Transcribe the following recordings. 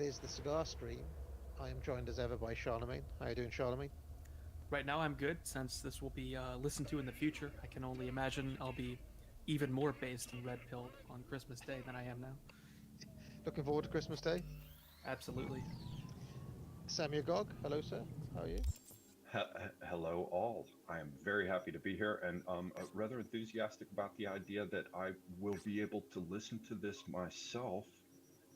is the Cigar Stream. I am joined as ever by Charlemagne. How are you doing, Charlemagne? Right now, I'm good since this will be listened to in the future. I can only imagine I'll be even more based and red pilled on Christmas Day than I am now. Looking forward to Christmas Day. Absolutely. Sammy Agog, hello, sir. How are you? Hello, all. I am very happy to be here and rather enthusiastic about the idea that I will be able to listen to this myself,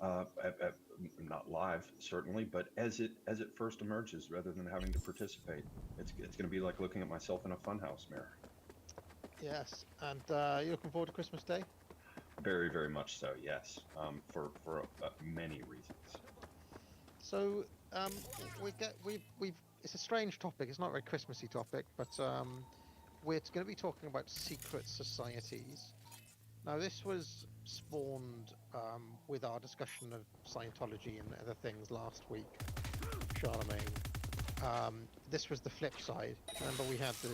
not live certainly, but as it first emerges, rather than having to participate. It's going to be like looking at myself in a funhouse mirror. Yes, and you looking forward to Christmas Day? Very, very much so. Yes, for many reasons. So, we've it's a strange topic. It's not a very Christmassy topic, but we're going to be talking about secret societies. Now, this was spawned with our discussion of Scientology and other things last week, Charlemagne. This was the flip side. Remember, we had the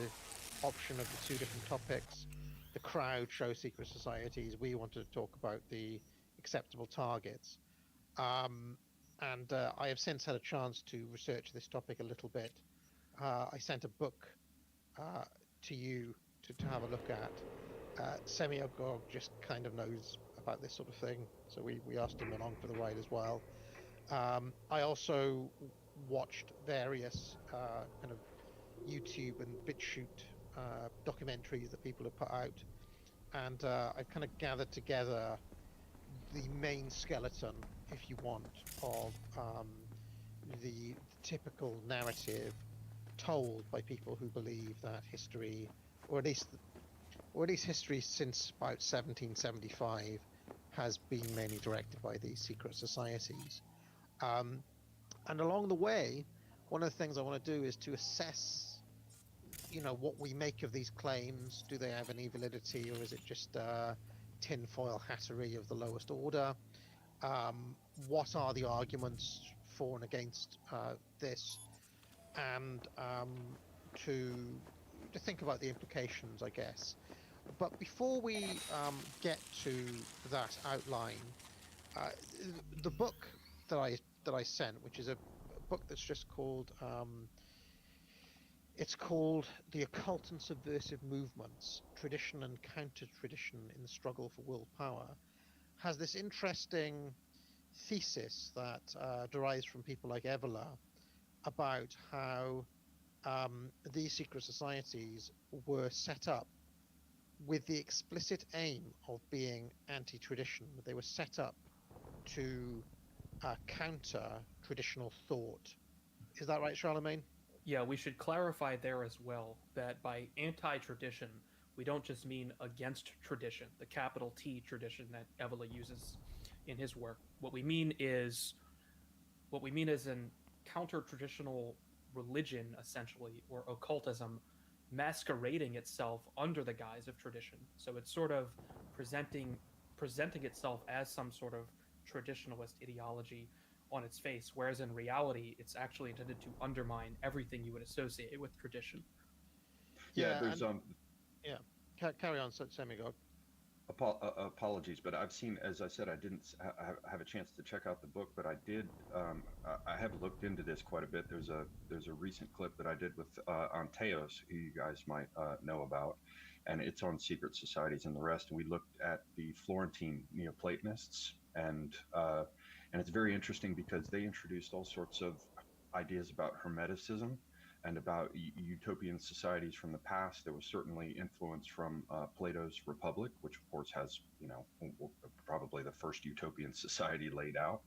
option of the two different topics. The crowd show secret societies. We wanted to talk about the acceptable targets. Um, and I have since had a chance to research this topic a little bit. I sent a book uh, to you to have a look at. Semiogog just kind of knows about this sort of thing, so we asked him along for the ride as well. I also watched various kind of YouTube and BitChute documentaries that people have put out, and I've kind of gathered together the main skeleton, if you want, of the typical narrative told by people who believe that history, or at least history since about 1775, has been mainly directed by these secret societies. Um, and along the way, one of the things I want to do is to assess, what we make of these claims. Do they have any validity, or is it just tinfoil hattery of the lowest order? What are the arguments for and against this? And to think about the implications, I guess. But before we get to that outline, the book that I sent, which is a book that's just called it's called The Occult and Subversive Movements: Tradition and Counter-Tradition in the Struggle for World Power, has this interesting thesis that derives from people like Evola about how these secret societies were set up with the explicit aim of being anti-tradition. They were set up to counter traditional thought. Is that right, Charlemagne? Yeah, we should clarify there as well that by anti tradition, we don't just mean against tradition, the capital T tradition that Evola uses in his work. What we mean is an counter traditional religion, essentially, or occultism masquerading itself under the guise of tradition. So it's sort of presenting itself as some sort of traditionalist ideology on its face, whereas in reality, it's actually intended to undermine everything you would associate with tradition. Yeah, Yeah, there's and yeah, carry on, Semigod. apologies, but I've seen, as I said, I didn't have a chance to check out the book, but I did. I have looked into this quite a bit. There's a recent clip that I did with Anteos, who you guys might know about, and it's on secret societies and the rest. And we looked at the Florentine Neoplatonists, and it's very interesting because they introduced all sorts of ideas about Hermeticism and about utopian societies from the past. There was certainly influence from Plato's Republic, which of course has, probably the first utopian society laid out.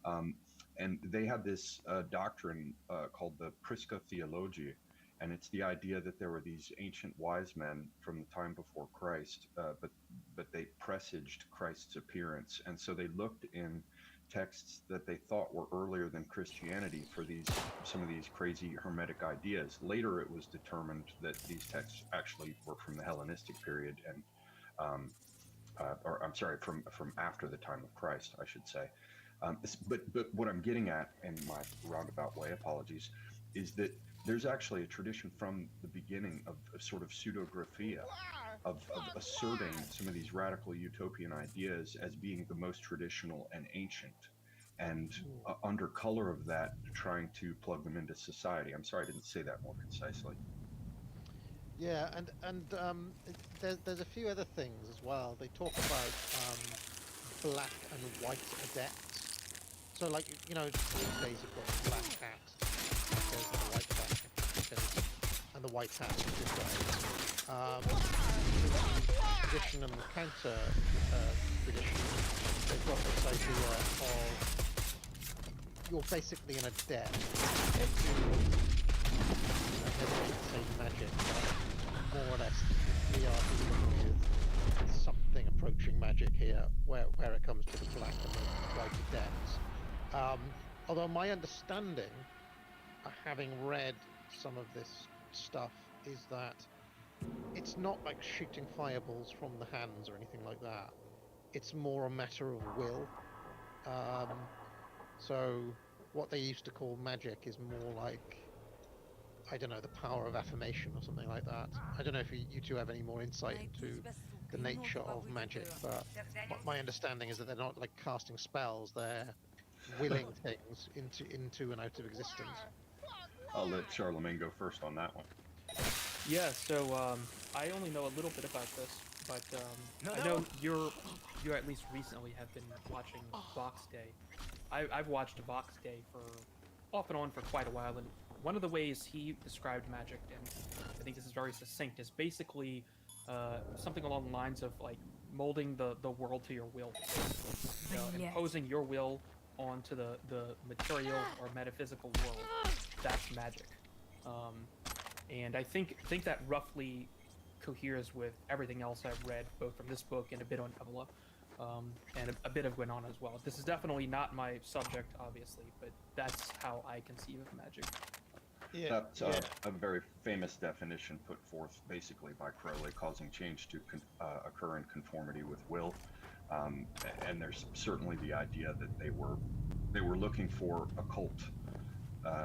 Um, and they had this doctrine called the Prisca Theology, and it's the idea that there were these ancient wise men from the time before Christ, but they presaged Christ's appearance, and so they looked in texts that they thought were earlier than Christianity for these some of these crazy Hermetic ideas. Later, it was determined that these texts actually were from the Hellenistic period, and um, or I'm sorry, from after the time of Christ, I should say. But what I'm getting at in my roundabout way, apologies, is that there's actually a tradition from the beginning of sort of pseudographia, of asserting some of these radical utopian ideas as being the most traditional and ancient. and under color of that, trying to plug them into society. I'm sorry I didn't say that more concisely. Yeah, and there's a few other things as well. They talk about black and white adepts. So like these days you've got the black hat, there's the white hat, there's- and the white hat is this way. In the tradition and the counter tradition, they've got this idea of you're basically an adept. I hesitate to say magic, but more or less we are dealing with something approaching magic here, where it comes to the black and the white adepts. Although my understanding, having read some of this stuff, is that it's not like shooting fireballs from the hands or anything like that. It's more a matter of will. So what they used to call magic is more like, I don't know, the power of affirmation or something like that. I don't know if you two have any more insight into the nature of magic, but my understanding is that they're not like casting spells, they're willing things into and out of existence. I'll let Charlemagne go first on that one. Yeah, so I only know a little bit about this, but I know you at least recently have been watching Vox Day. I've watched Vox Day for off and on for quite a while, and one of the ways he described magic, and I think this is very succinct, is basically something along the lines of like molding the world to your will, imposing your will onto the material or metaphysical world. That's magic. And I think that roughly coheres with everything else I've read, both from this book and a bit on Evola, and a bit of Gwenon as well. This is definitely not my subject, obviously, but that's how I conceive of magic. Yeah, that's a very famous definition put forth basically by Crowley, causing change to occur in conformity with will. And there's certainly the idea that they were looking for occult,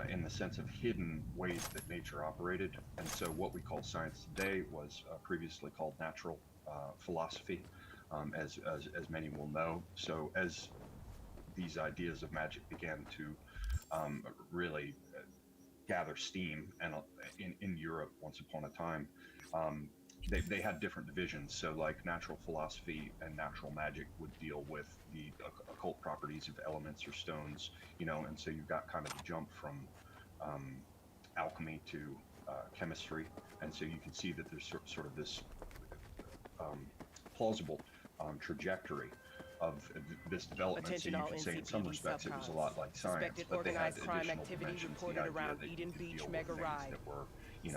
in the sense of hidden ways that nature operated. And so what we call science today was previously called natural philosophy, as many will know. So as these ideas of magic began to really gather steam, and in Europe once upon a time, they had different divisions. So like natural philosophy and natural magic would deal with the occult properties of elements or stones, and so you've got kind of the jump from alchemy to chemistry, and so you can see that there's sort of this plausible trajectory of this development. Attention So you all could say in NCPD some respects it was a lot like science, Suspected but they had organized crime additional activity dimensions. The reported idea around that you Eden could Beach deal with Mega things Ride. that were,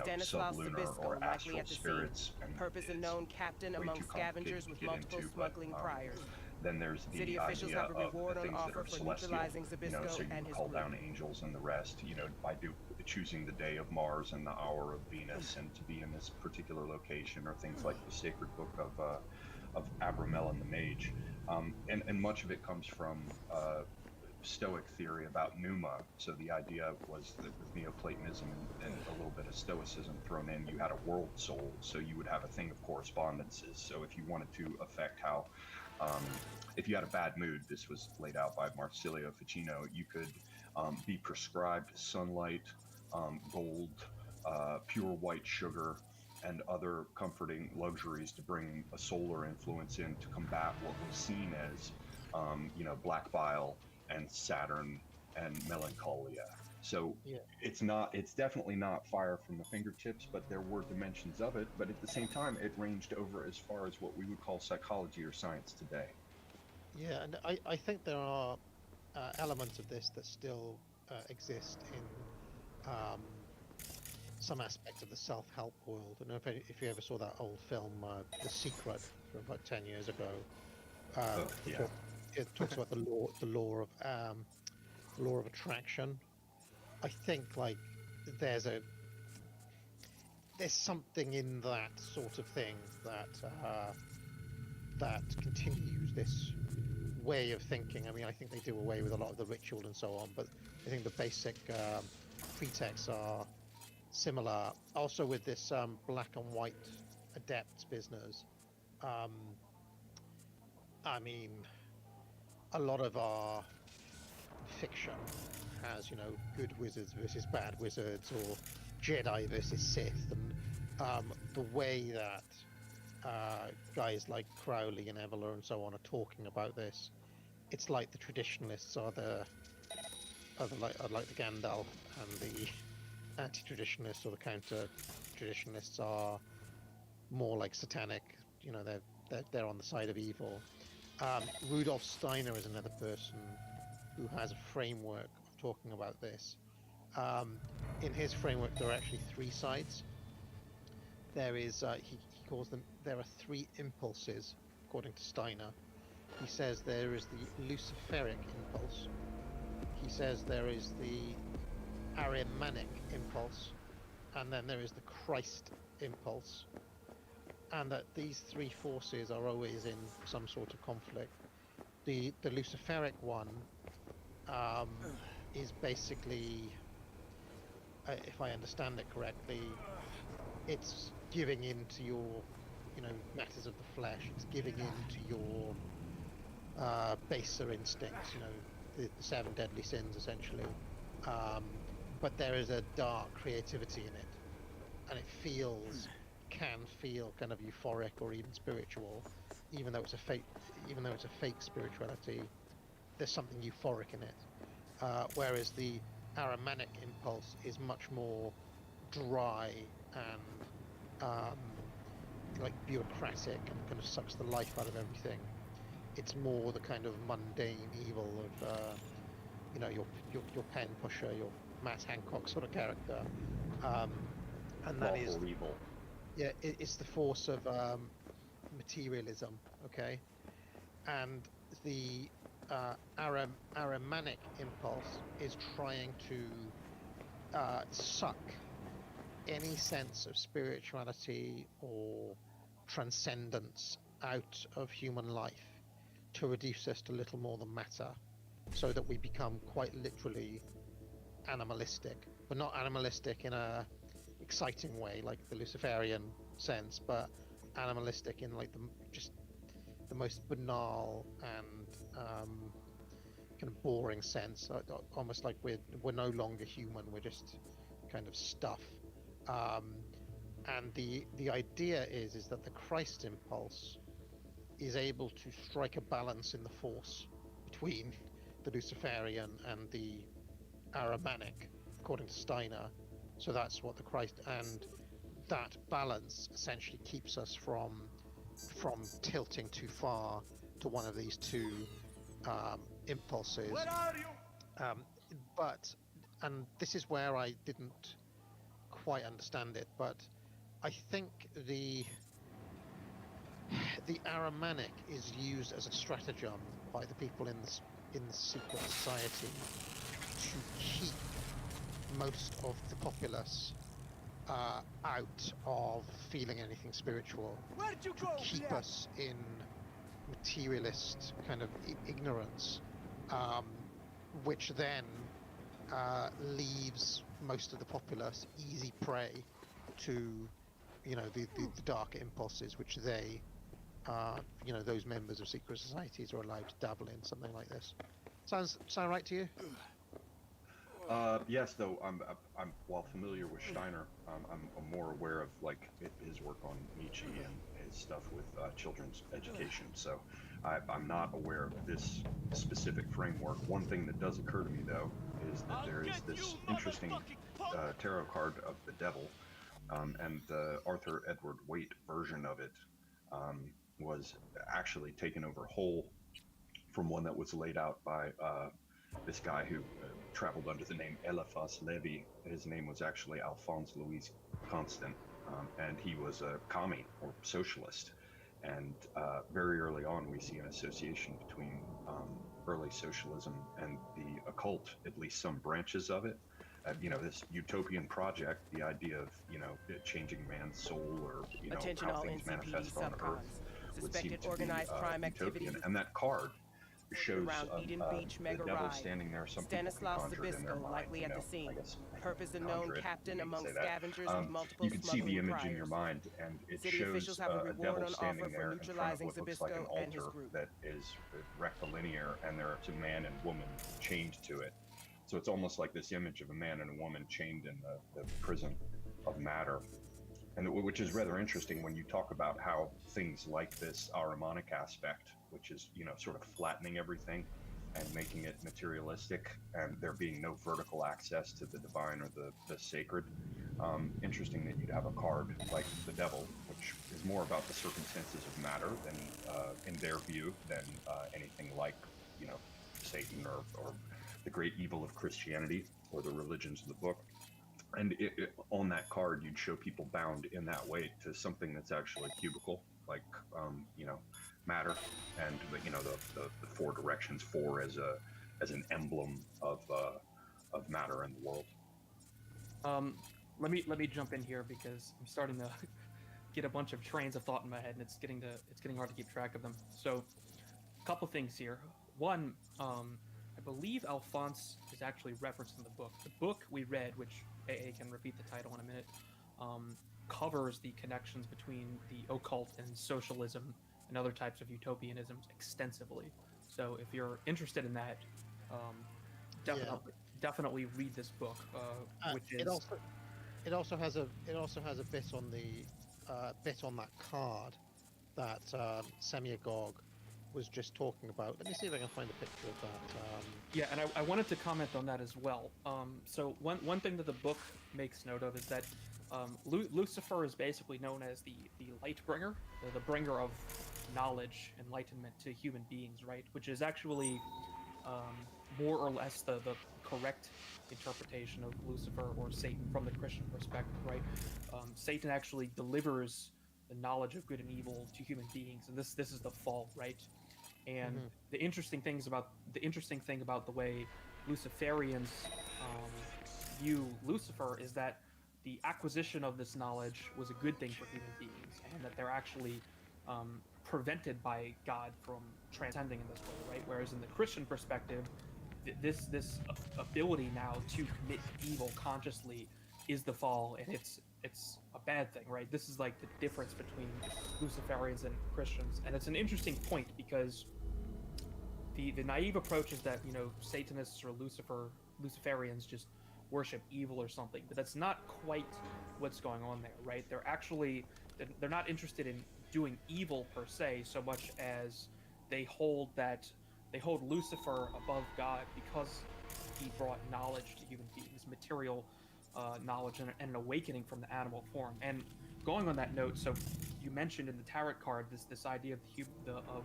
Stanislav sublunar Sabisco, or likely astral at the scene. spirits, and Purpose unknown, captain way among too complicated scavengers to with get multiple into, smuggling priors. then there's the City officials idea have a of reward the on things that offer are for celestial, neutralizing Zabisco so you and would his call group. down angels and the rest, by choosing the day of Mars and the hour of Venus, and to be in this particular location, or things like the sacred book of Abramel and the Mage, and much of it comes from Stoic theory about pneuma. So the idea was that with Neoplatonism and a little bit of Stoicism thrown in, you had a world soul, so you would have a thing of correspondences. So if you wanted to affect how, if you had a bad mood, this was laid out by Marsilio Ficino, you could be prescribed sunlight, gold, pure white sugar, and other comforting luxuries to bring a solar influence in to combat what was seen as, black bile and Saturn and melancholia. So it's definitely not fire from the fingertips, but there were dimensions of it. But at the same time, it ranged over as far as what we would call psychology or science today. Yeah, and I think there are elements of this that still exist in some aspect of the self-help world. I don't know if you ever saw that old film, The Secret, from about 10 years ago. It talks about the law of attraction. I think like there's something in that sort of thing that continues this way of thinking. I mean, I think they do away with a lot of the ritual and so on, but I think the basic pretexts are similar. Also with this black and white adepts business, I mean, a lot of our fiction has, you know, good wizards versus bad wizards, or Jedi versus Sith, and the way that guys like Crowley and Evola and so on are talking about this, it's like the traditionalists are like the Gandalf, and the anti-traditionalists or the counter-traditionalists are more like satanic. You know, they're on the side of evil. Rudolf Steiner is another person who has a framework of talking about this. In his framework, there are actually three sides. There is, he calls them, there are three impulses, according to Steiner. He says there is the Luciferic impulse. He says there is the Ariamanic impulse, and then there is the Christ impulse. And that these three forces are always in some sort of conflict. The Luciferic one is basically, if I understand it correctly, it's giving in to your, you know, matters of the flesh. It's giving in to your baser instincts, you know, the seven deadly sins, essentially. But there is a dark creativity in it, and it can feel kind of euphoric or even spiritual, even though it's a fake spirituality. There's something euphoric in it. Whereas the Aramanic impulse is much more dry and like bureaucratic, and kind of sucks the life out of everything. It's more the kind of mundane evil of you know, your pen pusher, your Matt Hancock sort of character, and that is evil. Yeah, it's the force of materialism. Okay, and the Aramanic impulse is trying to suck any sense of spirituality or transcendence out of human life, to reduce us to little more than matter, so that we become quite literally animalistic, but not animalistic in a exciting way like the Luciferian sense, but animalistic in like the most banal and kind of boring sense, almost like we're no longer human, we're just kind of stuff. And the idea is that the Christ impulse is able to strike a balance in the force between the Luciferian and the Aramanic, according to Steiner. So that's what the Christ, and that balance essentially keeps us from tilting too far to one of these two impulses. Where are you? But, and this is where I didn't quite understand it, but I think the Aramanic is used as a stratagem by the people in the secret society to keep most of the populace out of feeling anything spiritual, Where'd you to go? keep us in materialist kind of ignorance, which then leaves most of the populace easy prey to, you know, the darker impulses, which they, you know, those members of secret societies are allowed to dabble in, something like this. Sound right to you? Yes, though I'm while familiar with Steiner, I'm more aware of like his work on Nietzsche and his stuff with children's education. So I'm not aware of this specific framework. One thing that does occur to me though is that there is this interesting tarot card of the devil, and the Arthur Edward Waite version of it was actually taken over whole from one that was laid out by this guy who traveled under the name Eliphas Levi. His name was actually Alphonse Louis Constant, and he was a commie or socialist. And very early on, we see an association between early socialism and the occult, at least some branches of it. You know, this utopian project, the idea of, you know, changing man's soul, or, you know, Attention how all things NCPD manifest on Earth subcons. would seem Suspected to be organized crime utopian. activities. And that card shows Around Eden Beach the mega devil ride. standing there. Some people can Stanislaus conjure it in their Zabisco mind, likely you at know, the scene. I guess Purpose unknown, conjure it, captain you can among say that. scavengers with multiple You can see the smuggling image in your priors. mind, and it City shows officials have a a reward devil on standing offer for there in front of neutralizing what looks like an Zabisco and his altar group. that is rectilinear, and there's a man and woman chained to it. So it's almost like this image of a man and a woman chained in the prison of matter. And which is rather interesting when you talk about how things like this Ahrimanic aspect, which is, you know, sort of flattening everything and making it materialistic, and there being no vertical access to the divine or the sacred. Interesting that you'd have a card like the devil, which is more about the circumstances of matter than, in their view, than anything like, you know, Satan or the great evil of Christianity or the religions of the book. And on that card, you'd show people bound in that way to something that's actually cubical, like, you know, matter, and you know, the four directions, four as an emblem of matter in the world. Let me jump in here because I'm starting to get a bunch of trains of thought in my head, and it's getting hard to keep track of them. So, a couple things here. One, I believe Alphonse is actually referenced in the book. The book we read, which AA can repeat the title in a minute, covers the connections between the occult and socialism and other types of utopianisms extensively. So if you're interested in that, definitely read this book, which is it also has a bit on the bit on that card that Semiagog was just talking about. Let me see if I can find a picture of that. Yeah, and I wanted to comment on that as well. So one thing that the book makes note of is that Lucifer is basically known as the light bringer, the bringer of knowledge, enlightenment to human beings, right? Which is actually more or less the correct interpretation of Lucifer or Satan from the Christian perspective, right? Satan actually delivers the knowledge of good and evil to human beings, and this is the fall, right? And the interesting thing about the way Luciferians view Lucifer is that the acquisition of this knowledge was a good thing for human beings, and that they're actually prevented by God from transcending in this way, right? Whereas in the Christian perspective, this ability now to commit evil consciously is the fall, and it's a bad thing, right? This is like the difference between Luciferians and Christians, and it's an interesting point because the naive approach is that, you know, Satanists or Luciferians just worship evil or something, but that's not quite what's going on there, right? They're not interested in doing evil per se so much as they hold Lucifer above God because he brought knowledge to human beings, material knowledge, and an awakening from the animal form. And going on that note, so you mentioned in the tarot card this idea of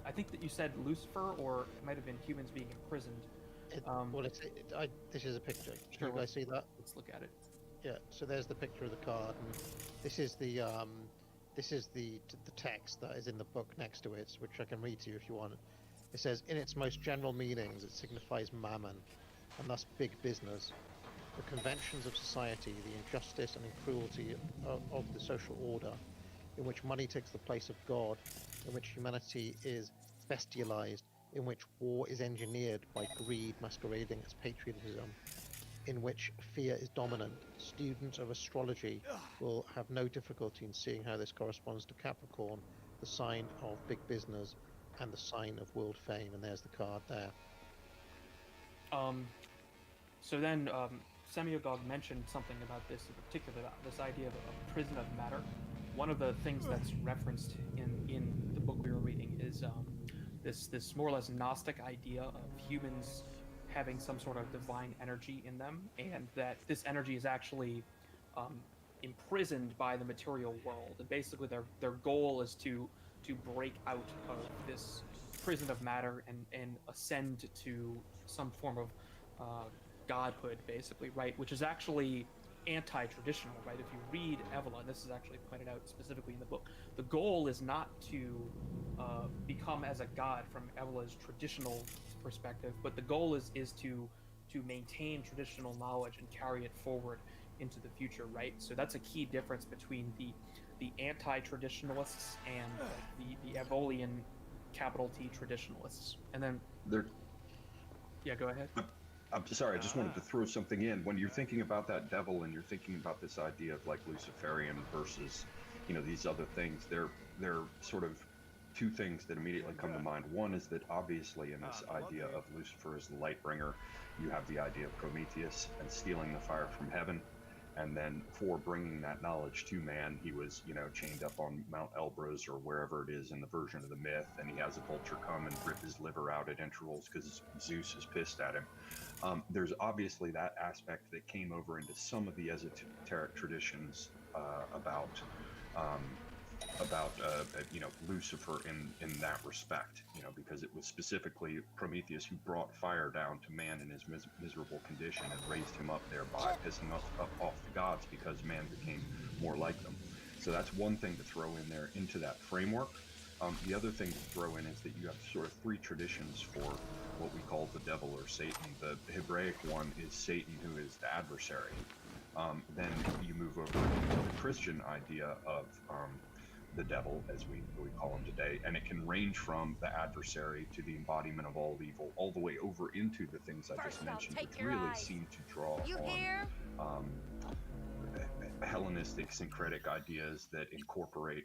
I think that you said Lucifer, or it might have been humans being imprisoned. This is a picture. Sure, Can you guys see that? Let's look at it. Yeah. So there's the picture of the card, and this is the text that is in the book next to it, which I can read to you if you want. It says, in its most general meanings, it signifies mammon, and thus big business, the conventions of society, the injustice and cruelty of the social order, in which money takes the place of God, in which humanity is bestialized, in which war is engineered by greed masquerading as patriotism, in which fear is dominant. Students of astrology will have no difficulty in seeing how this corresponds to Capricorn, the sign of big business, and the sign of world fame. And there's the card there. So then, Semiagog mentioned something about this in particular, this idea of a prison of matter. One of the things that's referenced in the book we were reading is this more or less Gnostic idea of humans having some sort of divine energy in them, and that this energy is actually imprisoned by the material world. And basically, their goal is to break out of this prison of matter and ascend to some form of godhood, basically, right? Which is actually anti-traditional, right? If you read Evola, and this is actually pointed out specifically in the book, the goal is not to become as a god from Evola's traditional perspective, but the goal is to maintain traditional knowledge and carry it forward into the future, right? So that's a key difference between the anti-traditionalists and the Evolian capital T traditionalists. And then, There, yeah, go ahead. I'm sorry, I just wanted to throw something in. When you're thinking about that devil and you're thinking about this idea of like Luciferian versus, these other things, they're sort of two things that immediately come to mind. One is that obviously in this idea of Lucifer as the light bringer, you have the idea of Prometheus and stealing the fire from heaven. And then for bringing that knowledge to man, he was, chained up on Mount Elbrus or wherever it is in the version of the myth, and he has a vulture come and rip his liver out at intervals because Zeus is pissed at him. There's obviously that aspect that came over into some of the esoteric traditions about Lucifer in that respect, because it was specifically Prometheus who brought fire down to man in his miserable condition and raised him up thereby pissing off the gods because man became more like them. So that's one thing to throw in there into that framework. The other thing to throw in is that you have sort of three traditions for what we call the devil or Satan. The Hebraic one is Satan, who is the adversary. Then you move over into the Christian idea of the devil, as we call him today, and it can range from the adversary to the embodiment of all evil, all the way over into the things I just mentioned, which really seem to draw on Hellenistic syncretic ideas that incorporate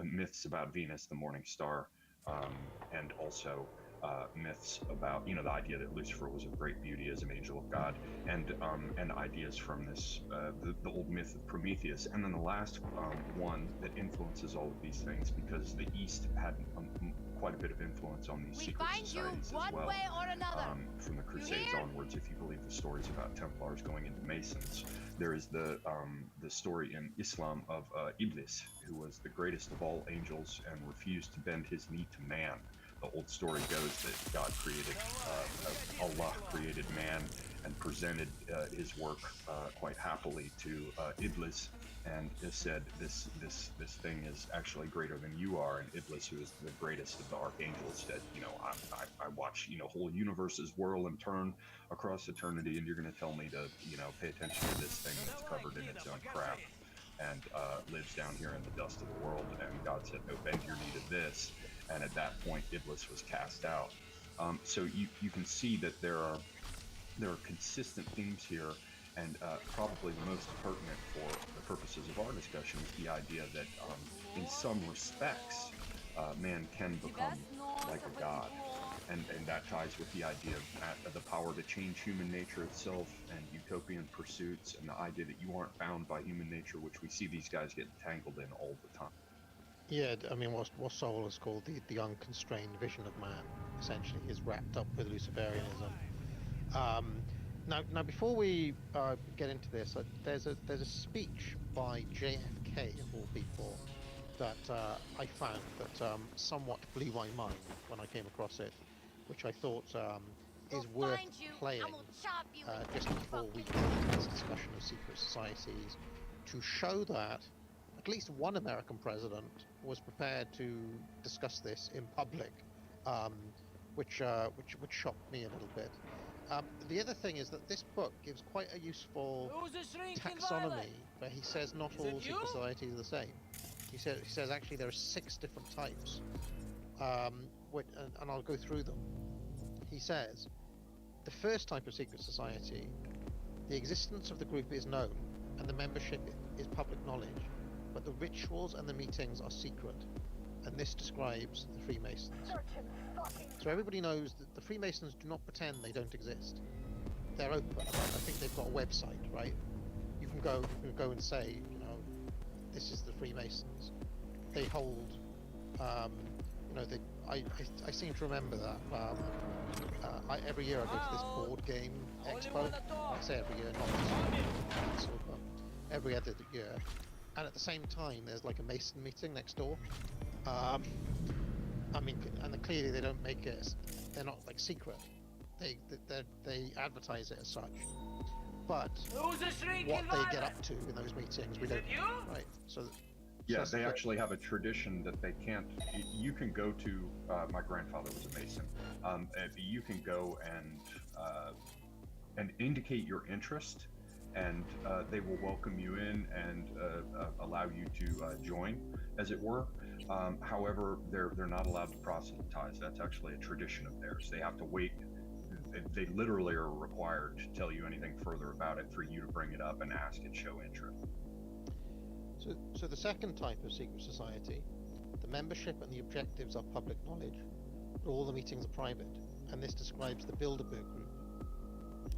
myths about Venus, the morning star, and also myths about, the idea that Lucifer was of great beauty as an angel of God, and ideas from this, the old myth of Prometheus. And then the last one that influences all of these things, because the East had quite a bit of influence on these secret societies as well, from the Crusades onwards. If you believe the stories about Templars going into Masons, there is the story in Islam of Iblis, who was the greatest of all angels and refused to bend his knee to man. The old story goes that God created, Allah created man and presented his work quite happily to Iblis, and said, this thing is actually greater than you are. And Iblis, who is the greatest of the archangels, said, I watch, whole universes whirl and turn across eternity, and you're going to tell me to, pay attention to this thing that's covered in its own crap and lives down here in the dust of the world. And God said, no, bend your knee to this. And at that point, Iblis was cast out. So you can see that there are consistent themes here, and probably the most pertinent for the purposes of our discussion is the idea that in some respects, man can become like a god. And that ties with the idea of the power to change human nature itself, and utopian pursuits, and the idea that you aren't bound by human nature, which we see these guys get entangled in all the time. Yeah, I mean, what Soul is called the unconstrained vision of man, essentially, is wrapped up with Luciferianism. Now, before we get into this, there's a speech by JFK of all people that I found that somewhat blew my mind when I came across it, which I thought is worth playing just before we get into this discussion of secret societies, to show that at least one American president was prepared to discuss this in public, which shocked me a little bit. The other thing is that this book gives quite a useful taxonomy, where he says not all secret societies are the same. He says actually there are 6 different types, and I'll go through them. He says the first type of secret society, the existence of the group is known and the membership is public knowledge, but the rituals and the meetings are secret, and this describes the Freemasons. So everybody knows that the Freemasons do not pretend they don't exist. They're open. I think they've got a website, right? You can go and say, this is the Freemasons. They hold, I seem to remember that every year I go to this board game expo. I say every year, not this year, but every other year. And at the same time, there's like a Mason meeting next door. I mean, and clearly they don't make it. They're not like secret. They advertise it as such. But what they get up to in those meetings, we don't know, right? So. Yeah, they actually have a tradition that they can't. You can go to. My grandfather was a Mason. You can go and indicate your interest, and they will welcome you in and allow you to join, as it were. However, they're not allowed to proselytize. That's actually a tradition of theirs. They have to wait. They literally are required to tell you anything further about it for you to bring it up and ask and show interest. So the second type of secret society, the membership and the objectives are public knowledge, but all the meetings are private, and this describes the Bilderberg group.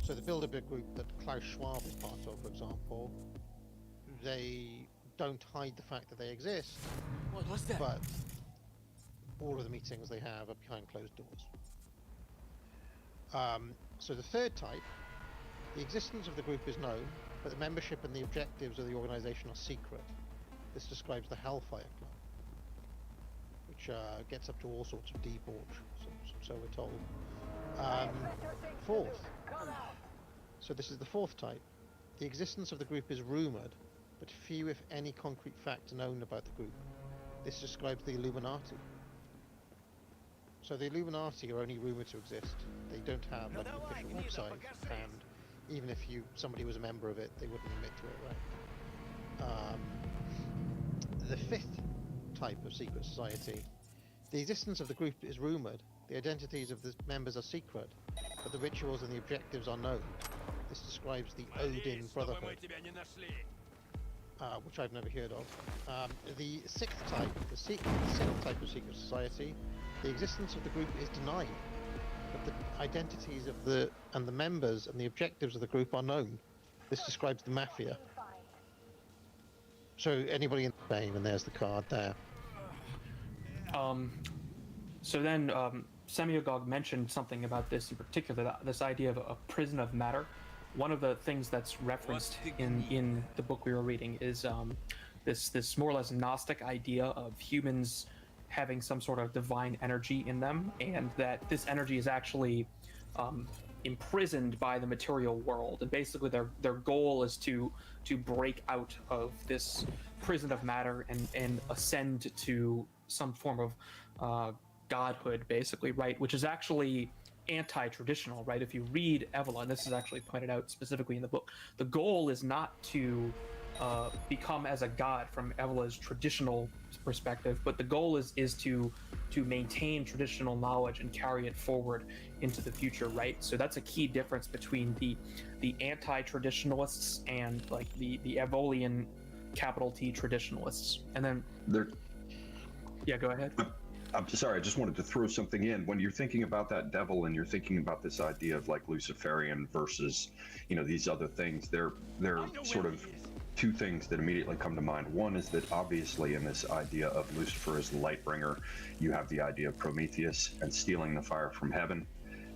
So the Bilderberg group that Klaus Schwab is part of, for example, they don't hide the fact that they exist, What's that? but all of the meetings they have are behind closed doors. So the third type, the existence of the group is known, but the membership and the objectives of the organization are secret. This describes the Hellfire Club, which gets up to all sorts of debauch, so we're told. Fourth, so this is the fourth type. The existence of the group is rumored, but few, if any, concrete facts are known about the group. This describes the Illuminati. So the Illuminati are only rumored to exist. They don't have like an official website, and even if somebody was a member of it, they wouldn't admit to it, right? The fifth type of secret society, the existence of the group is rumored. The identities of the members are secret, but the rituals and the objectives are known. This describes the Odin Brotherhood, which I've never heard of. The sixth type, the sixth type of secret society, the existence of the group is denied, but the identities of the members and the objectives of the group are known. This describes the mafia. So anybody in Spain, and there's the card there. So then Semyogog mentioned something about this in particular, this idea of a prison of matter. One of the things that's referenced in the book we were reading is this more or less Gnostic idea of humans having some sort of divine energy in them, and that this energy is actually imprisoned by the material world, and basically their goal is to break out of this prison of matter and ascend to some form of godhood, basically, right? Which is actually anti-traditional, right? If you read Evola, and this is actually pointed out specifically in the book, the goal is not to become as a god from Evola's traditional perspective, but the goal is to maintain traditional knowledge and carry it forward into the future, right? So that's a key difference between the anti-traditionalists and like the Evolian capital T traditionalists. And then yeah, go ahead. I'm sorry, I just wanted to throw something in. When you're thinking about that devil and you're thinking about this idea of like Luciferian versus, these other things, they're sort of two things that immediately come to mind. One is that obviously in this idea of Lucifer as the light bringer, you have the idea of Prometheus and stealing the fire from heaven.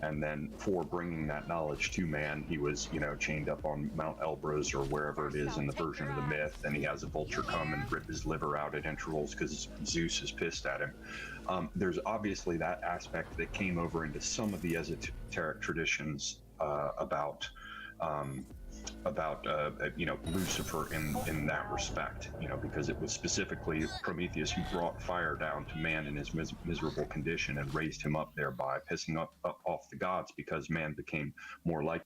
And then for bringing that knowledge to man, he was, chained up on Mount Elbrus or wherever it is in the version of the myth, and he has a vulture come and rip his liver out at intervals because Zeus is pissed at him. There's obviously that aspect that came over into some of the esoteric traditions about Lucifer in that respect, because it was specifically Prometheus who brought fire down to man in his miserable condition and raised him up there by pissing off the gods, because man became more like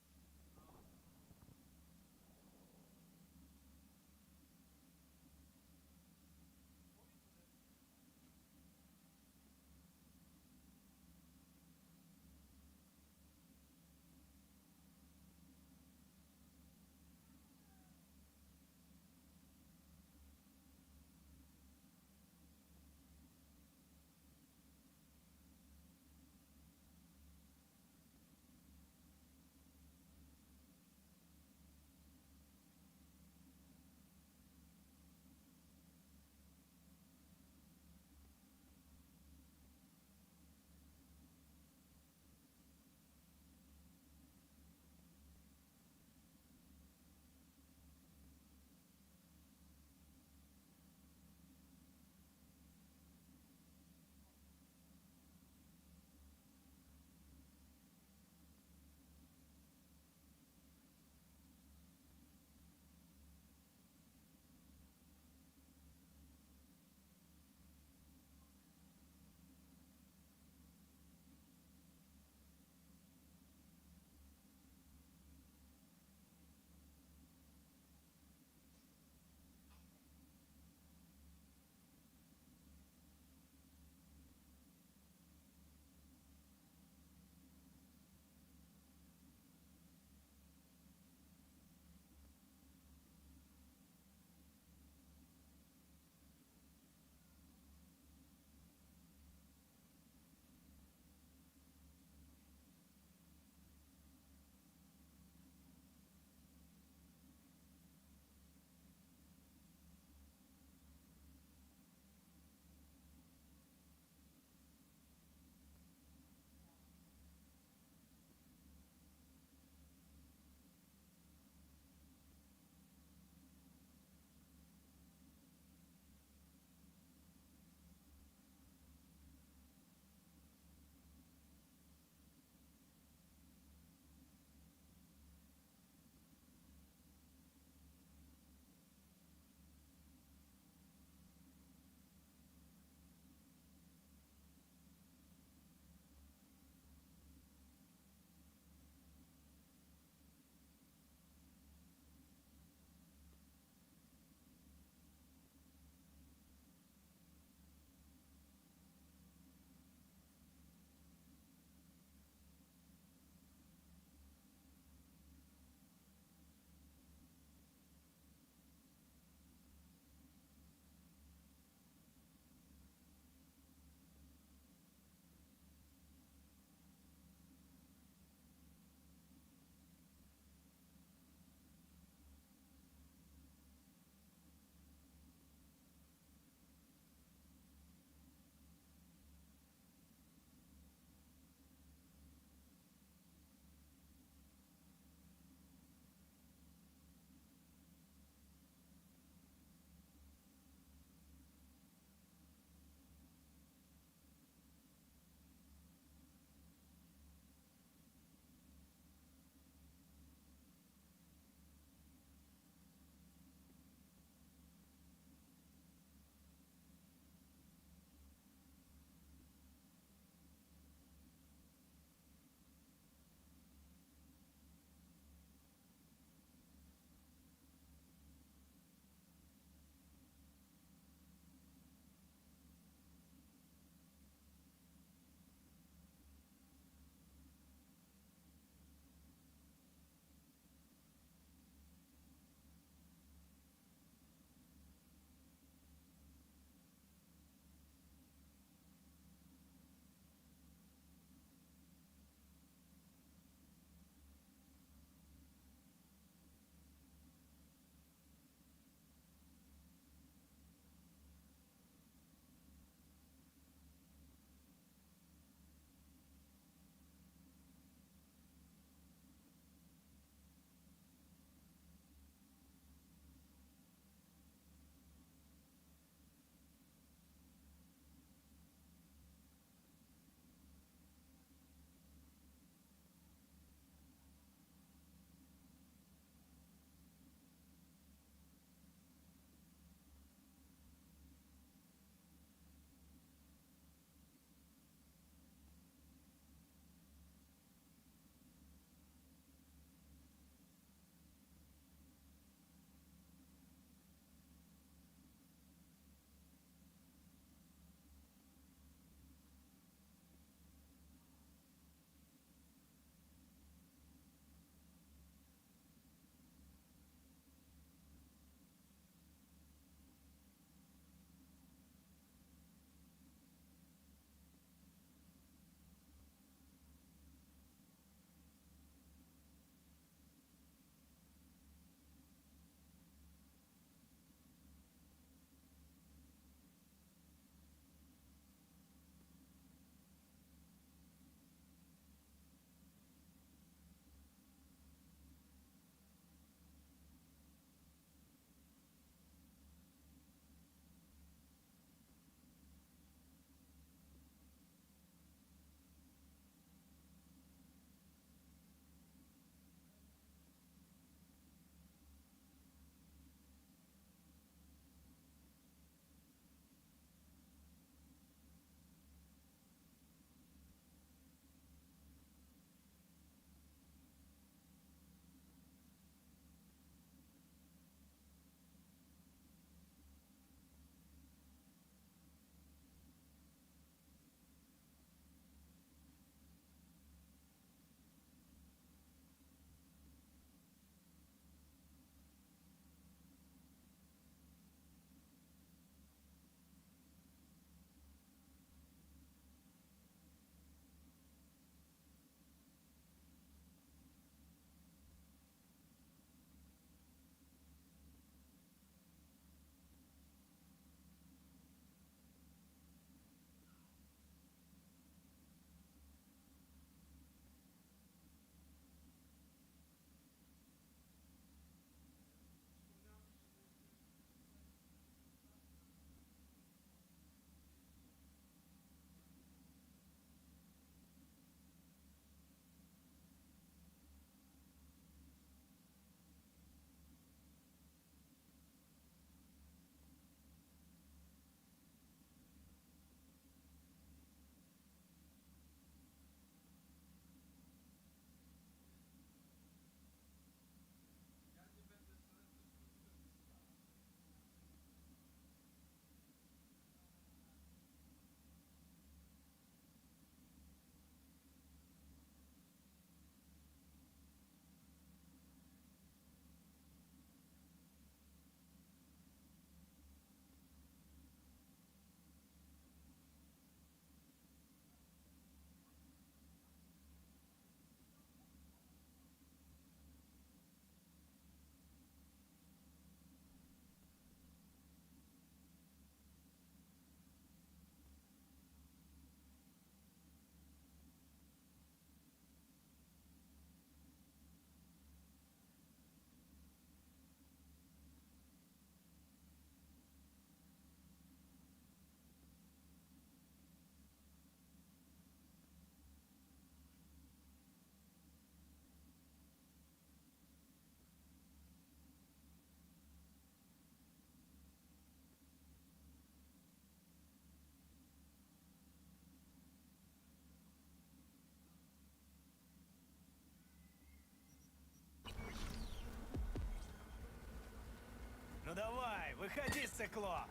выходи, сыкло!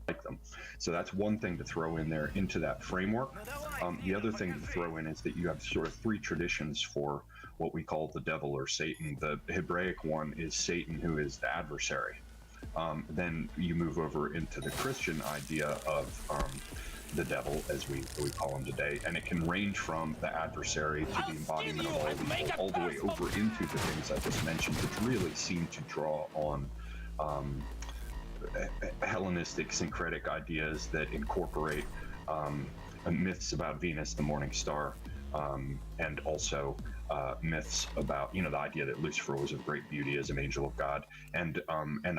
Like them. So that's one thing to throw in there into that framework. The other thing to throw in is that you have sort of three traditions for what we call the devil or Satan. The Hebraic one is Satan, who is the adversary. Then you move over into the Christian idea of the devil, as we call him today, and it can range from the adversary to the embodiment of all evil, all the way over into the things I just mentioned, which really seem to draw on Hellenistic syncretic ideas that incorporate myths about Venus, the morning star, and also myths about, the idea that Lucifer was of great beauty as an angel of God, and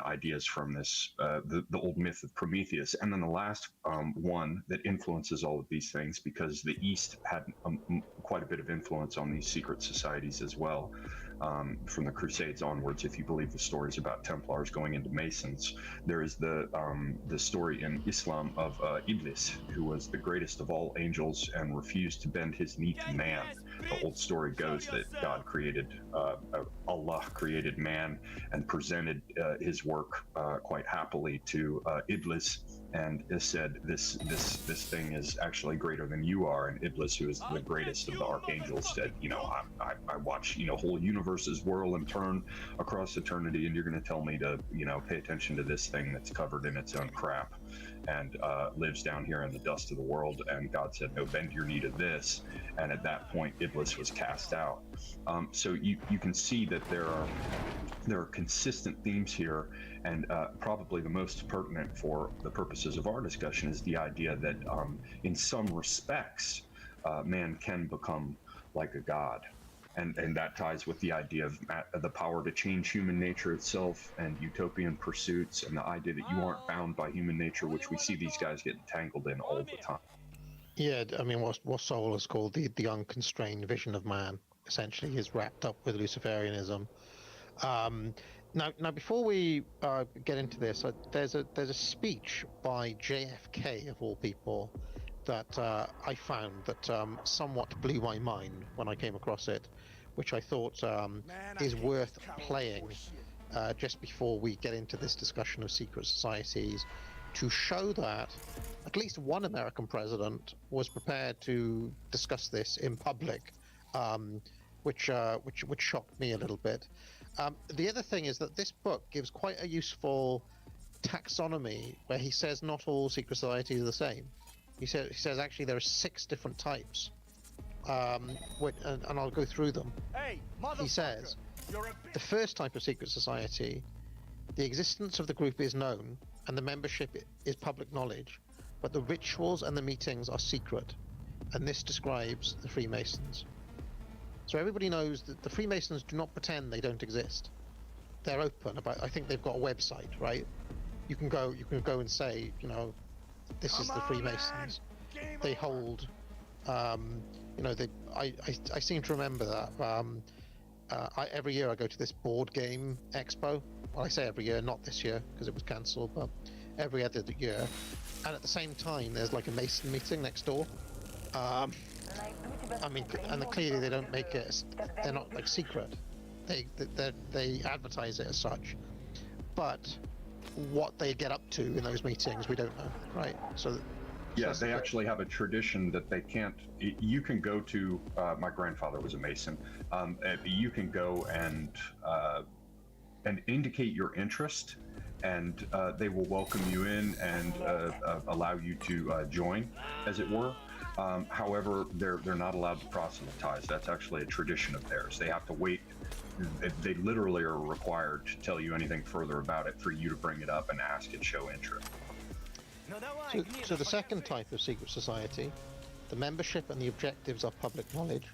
ideas from this the old myth of Prometheus. And then the last one that influences all of these things, because the East had quite a bit of influence on these secret societies as well. From the Crusades onwards, if you believe the stories about Templars going into Masons, there is the story in Islam of Iblis, who was the greatest of all angels and refused to bend his knee to man. The old story goes that God created, Allah created man and presented his work quite happily to Iblis, and said, this thing is actually greater than you are. And Iblis, who is the greatest of the archangels, said, I watch whole universes whirl and turn across eternity, and you're going to tell me to pay attention to this thing that's covered in its own crap and lives down here in the dust of the world. And God said, no, bend your knee to this. And at that point, Iblis was cast out. So you can see that there are consistent themes here, and probably the most pertinent for the purposes of our discussion is the idea that in some respects, man can become like a god. And that ties with the idea of the power to change human nature itself and utopian pursuits, and the idea that you aren't bound by human nature, which we see these guys get entangled in all the time. Yeah, I mean, what Soul is called the unconstrained vision of man, essentially, is wrapped up with Luciferianism. Now, before we get into this, there's a speech by JFK, of all people, that I found that somewhat blew my mind when I came across it, which I thought is worth playing just before we get into this discussion of secret societies, to show that at least one American president was prepared to discuss this in public, which shocked me a little bit. The other thing is that this book gives quite a useful taxonomy, where he says not all secret societies are the same. He says actually there are 6 different types, and I'll go through them. Hey, He says you're a the first type of secret society, the existence of the group is known and the membership is public knowledge, but the rituals and the meetings are secret, and this describes the Freemasons. So everybody knows that the Freemasons do not pretend they don't exist. They're open about. I think they've got a website, right? You can go and say, this is the Freemasons. They hold, I seem to remember that. Every year I go to this board game expo. Well, I say every year, not this year because it was cancelled, but every other year. And at the same time, there's like a Mason meeting next door. I mean, and clearly they don't make it. They're not like secret. They advertise it as such, but what they get up to in those meetings, we don't know, right? So yeah, they actually have a tradition that they can't. You can go to. My grandfather was a Mason. You can go and indicate your interest, and they will welcome you in and allow you to join, as it were. However, they're not allowed to proselytize. That's actually a tradition of theirs. They have to wait. They literally are required to tell you anything further about it for you to bring it up and ask and show interest. So the second type of secret society, the membership and the objectives are public knowledge,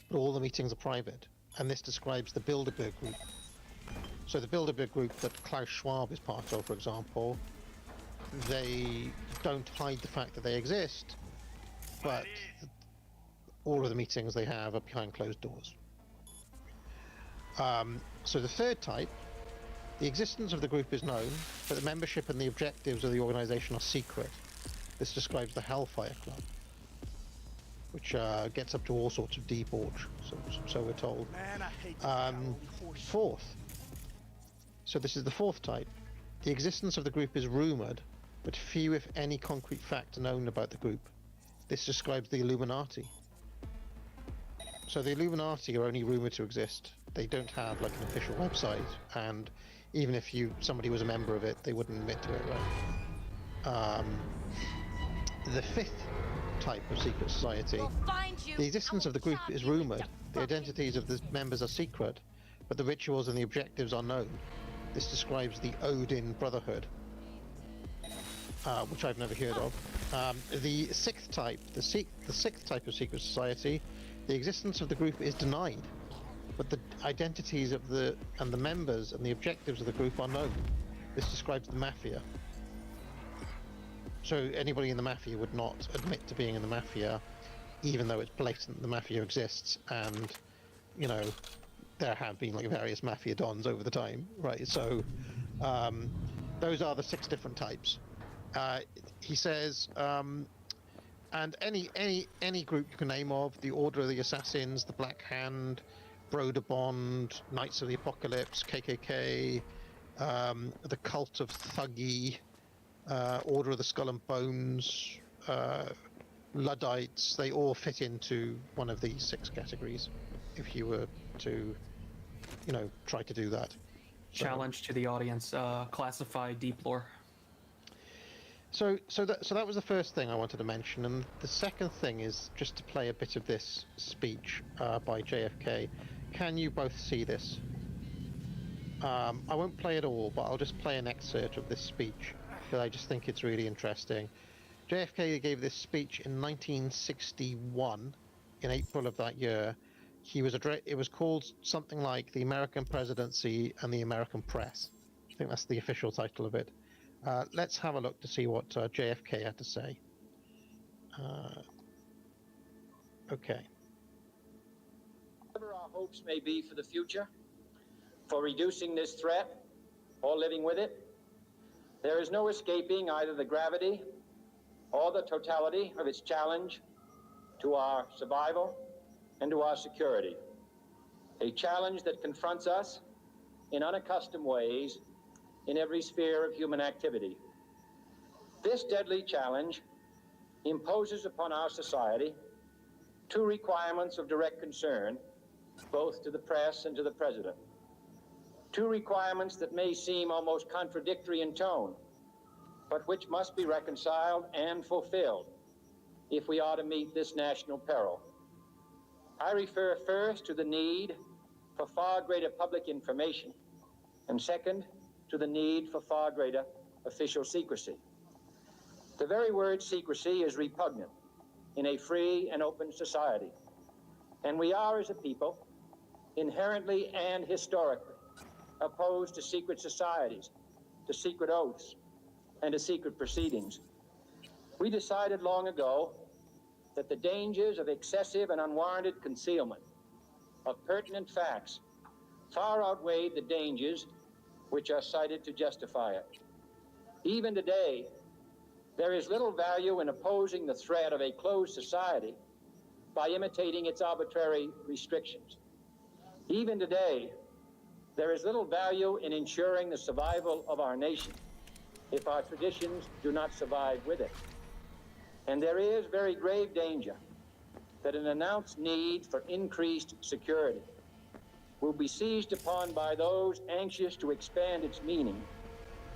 but all the meetings are private, and this describes the Bilderberg group. So the Bilderberg group that Klaus Schwab is part of, for example, they don't hide the fact that they exist, but all of the meetings they have are behind closed doors. So the third type, The existence of the group is known, but the membership and the objectives of the organization are secret. This describes the Hellfire Club, which gets up to all sorts of debauch, so we're told. Man, I hate this cowardly horseshit. Fourth. So this is the fourth type. The existence of the group is rumored, but few, if any, concrete facts are known about the group. This describes the Illuminati. So the Illuminati are only rumored to exist. They don't have like an official website, and even if somebody was a member of it, they wouldn't admit to it, right? The fifth type of secret society. The existence of the group is rumored. The identities of the members are secret, but the rituals and the objectives are known. This describes the Odin Brotherhood, which I've never heard of. The sixth type, the sixth type of secret society, the existence of the group is denied, but the identities of the members and the objectives of the group are known. This describes the Mafia. So anybody in the Mafia would not admit to being in the Mafia, even though it's blatant the Mafia exists, and, you know, there have been like various Mafia dons over the time, right? So those are the 6 different types. He says, and any group you can name of, the Order of the Assassins, the Black Hand, Broderbond, Knights of the Apocalypse, KKK, the Cult of Thuggee, Order of the Skull and Bones, Luddites, they all fit into one of these 6 categories, if you were to, you know, try to do that. Challenge to the audience, classify deep lore. So that was the first thing I wanted to mention, and the second thing is just to play a bit of this speech by JFK. Can you both see this? I won't play it all, but I'll just play an excerpt of this speech, because I just think it's really interesting. JFK gave this speech in 1961, in April of that year. It was called something like The American Presidency and the American Press. I think that's the official title of it. Let's have a look to see what JFK had to say. Okay. Whatever our hopes may be for the future, for reducing this threat or living with it, there is no escaping either the gravity or the totality of its challenge to our survival and to our security. A challenge that confronts us in unaccustomed ways in every sphere of human activity. This deadly challenge imposes upon our society 2 requirements of direct concern, both to the press and to the president. 2 requirements that may seem almost contradictory in tone, but which must be reconciled and fulfilled if we are to meet this national peril. I refer first to the need for far greater public information, and second, to the need for far greater official secrecy. The very word secrecy is repugnant in a free and open society, and we are, as a people, inherently and historically opposed to secret societies, to secret oaths, and to secret proceedings. We decided long ago that the dangers of excessive and unwarranted concealment of pertinent facts far outweighed the dangers which are cited to justify it. Even today, there is little value in opposing the threat of a closed society by imitating its arbitrary restrictions. Even today, there is little value in ensuring the survival of our nation if our traditions do not survive with it. And there is very grave danger that an announced need for increased security will be seized upon by those anxious to expand its meaning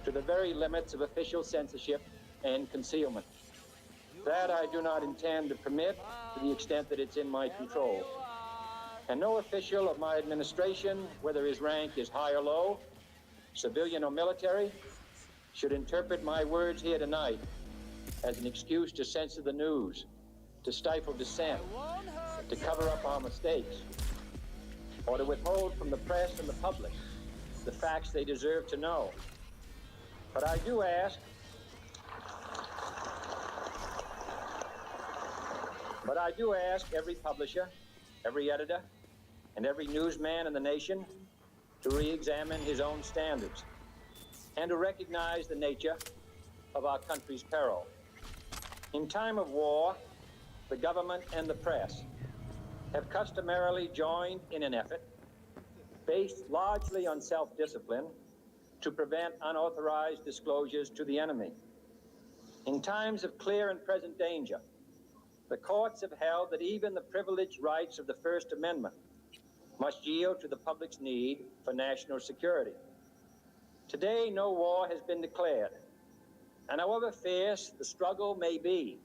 to the very limits of official censorship and concealment. That I do not intend to permit to the extent that it's in my control. And no official of my administration, whether his rank is high or low, civilian or military, should interpret my words here tonight as an excuse to censor the news, to stifle dissent, to cover up our mistakes, or to withhold from the press and the public the facts they deserve to know. But I do ask every publisher, every editor, and every newsman in the nation to re-examine his own standards and to recognize the nature of our country's peril. In time of war, the government and the press have customarily joined in an effort based largely on self-discipline to prevent unauthorized disclosures to the enemy. In times of clear and present danger, the courts have held that even the privileged rights of the First Amendment must yield to the public's need for national security. Today, no war has been declared, and however fierce the struggle may be,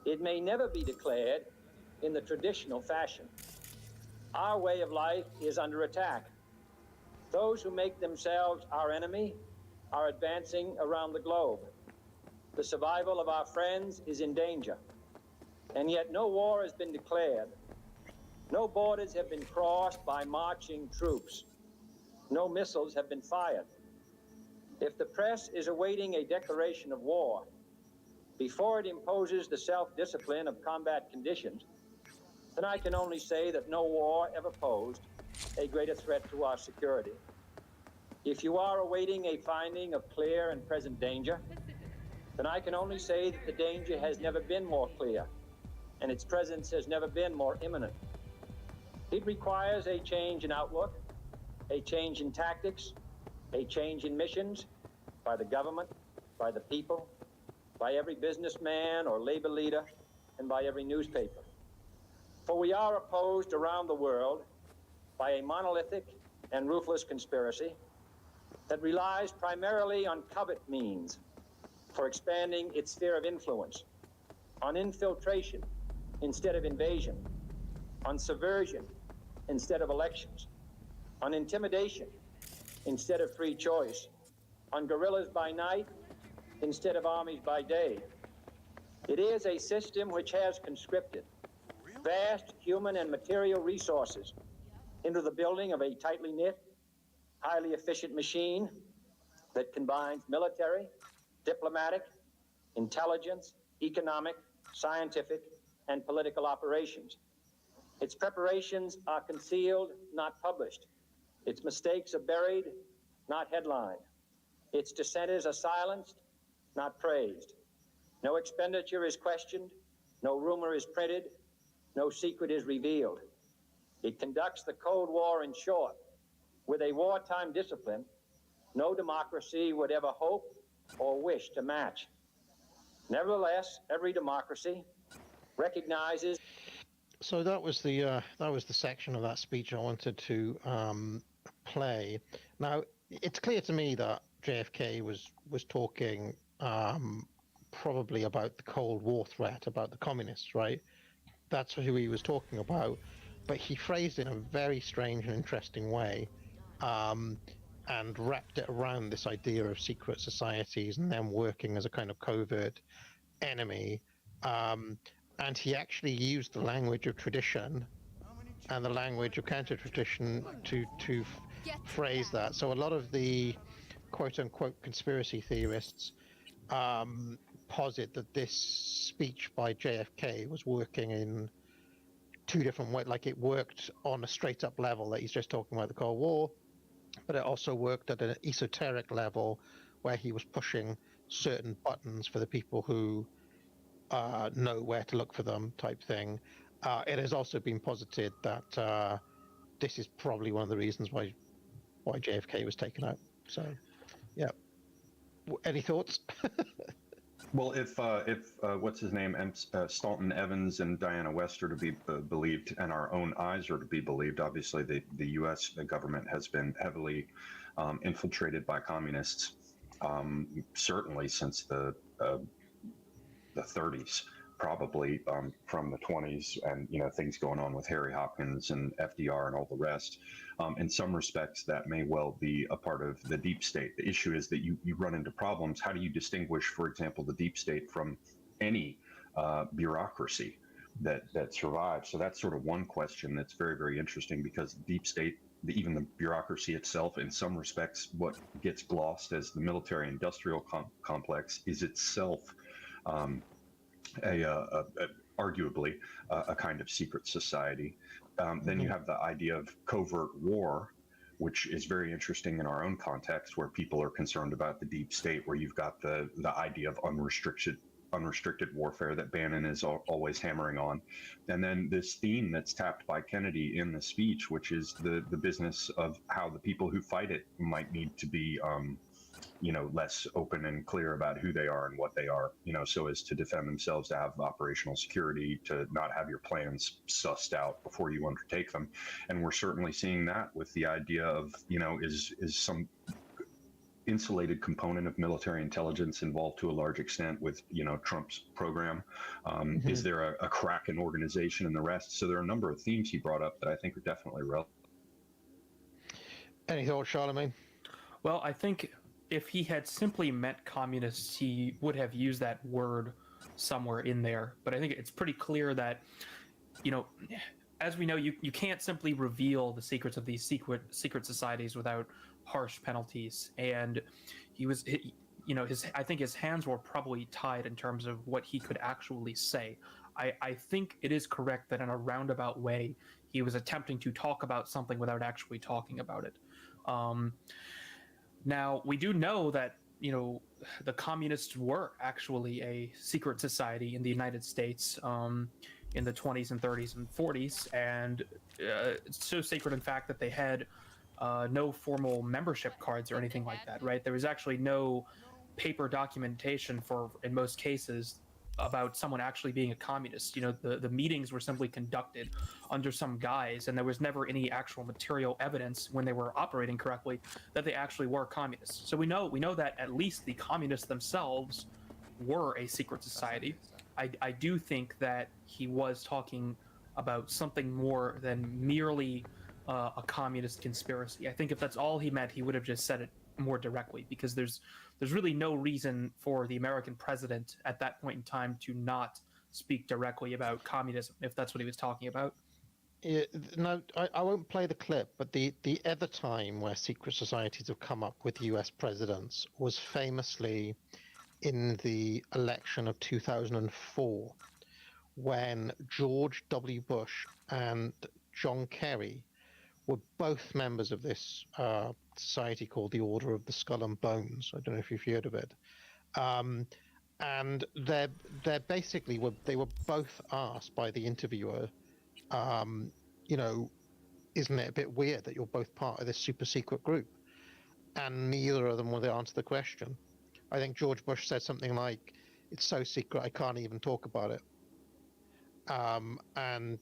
it may never be declared in the traditional fashion. Our way of life is under attack. Those who make themselves our enemy are advancing around the globe. The survival of our friends is in danger, and yet no war has been declared. No borders have been crossed by marching troops. No missiles have been fired. If the press is awaiting a declaration of war before it imposes the self-discipline of combat conditions, then I can only say that no war ever posed a greater threat to our security. If you are awaiting a finding of clear and present danger, then I can only say that the danger has never been more clear, and its presence has never been more imminent. It requires a change in outlook, a change in tactics, a change in missions by the government, by the people, by every businessman or labor leader, and by every newspaper. For we are opposed around the world by a monolithic and ruthless conspiracy that relies primarily on covert means for expanding its sphere of influence, on infiltration instead of invasion, on subversion instead of elections, on intimidation instead of free choice, on guerrillas by night instead of armies by day. It is a system which has conscripted vast human and material resources into the building of a tightly knit, highly efficient machine that combines military, diplomatic, intelligence, economic, scientific, and political operations. Its preparations are concealed, not published. Its mistakes are buried, not headlined. Its dissenters are silenced, not praised. No expenditure is questioned, no rumor is printed, no secret is revealed. It conducts the Cold War, in short, with a wartime discipline no democracy would ever hope or wish to match. Nevertheless, every democracy recognizes. So that was the section of that speech I wanted to play. Now, it's clear to me that JFK was talking probably about the Cold War threat, about the communists, right? That's who he was talking about, but he phrased it in a very strange and interesting way, and wrapped it around this idea of secret societies and them working as a kind of covert enemy. And he actually used the language of tradition and the language of counter-tradition to phrase that. So a lot of the quote-unquote conspiracy theorists posit that this speech by JFK was working in two different ways. Like, it worked on a straight-up level that he's just talking about the Cold War, but it also worked at an esoteric level where he was pushing certain buttons for the people who know where to look for them, type thing. It has also been posited that this is probably one of the reasons why JFK was taken out. So, yeah. Any thoughts? Well, if what's his name, Staunton Evans and Diana West are to be believed, and our own eyes are to be believed, obviously the U.S. government has been heavily infiltrated by communists, certainly since the 30s, probably from the 20s, and things going on with Harry Hopkins and FDR and all the rest. In some respects, that may well be a part of the deep state. The issue is that you run into problems. How do you distinguish, for example, the deep state from any bureaucracy that survives? So that's sort of one question that's very, very interesting, because deep state, even the bureaucracy itself, in some respects, what gets glossed as the military-industrial complex is itself arguably a kind of secret society. Then you have the idea of covert war, which is very interesting in our own context, where people are concerned about the deep state, where you've got the idea of unrestricted warfare that Bannon is always hammering on. And then this theme that's tapped by Kennedy in the speech, which is the business of how the people who fight it might need to be, less open and clear about who they are and what they are, so as to defend themselves, to have operational security, to not have your plans sussed out before you undertake them. And we're certainly seeing that with the idea of, is some insulated component of military intelligence involved to a large extent with Trump's program. Is there a crack in organization and the rest? So there are a number of themes he brought up that I think are definitely relevant. Any thoughts, Charlemagne? Well, I think if he had simply meant communists, he would have used that word somewhere in there. But I think it's pretty clear that, as we know, you can't simply reveal the secrets of these secret societies without harsh penalties. And I think his hands were probably tied in terms of what he could actually say. I think it is correct that in a roundabout way, he was attempting to talk about something without actually talking about it. Now, we do know that, the communists were actually a secret society in the United States in the 20s and 30s and 40s, and it's so secret, in fact, that they had no formal membership cards or anything like that, right? There was actually no paper documentation in most cases, about someone actually being a communist. The meetings were simply conducted under some guise, and there was never any actual material evidence when they were operating correctly that they actually were communists. So we know that at least the communists themselves were a secret society. I do think that he was talking about something more than merely a communist conspiracy. I think if that's all he meant, he would have just said it more directly, because there's really no reason for the American president at that point in time to not speak directly about communism, if that's what he was talking about. Yeah, no, I won't play the clip, but the other time where secret societies have come up with US presidents was famously in the election of 2004, when George W. Bush and John Kerry were both members of this society called the Order of the Skull and Bones. I don't know if you've heard of it. And they're basically they were both asked by the interviewer, isn't it a bit weird that you're both part of this super secret group? And neither of them would answer the question. I think George Bush said something like, "It's so secret I can't even talk about it." And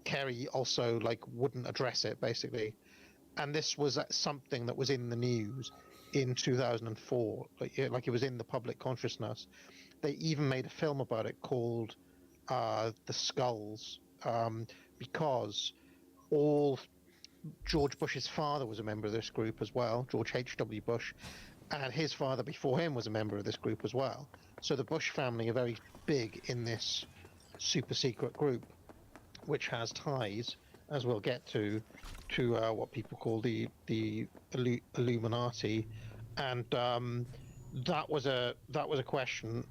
Kerry also wouldn't address it, basically. And this was something that was in the news in 2004, like it was in the public consciousness. They even made a film about it called The Skulls, because George Bush's father was a member of this group as well, George H.W. Bush, and his father before him was a member of this group as well. So the Bush family are very big in this super secret group, which has ties, as we'll get to what people call the Illuminati, and that was a question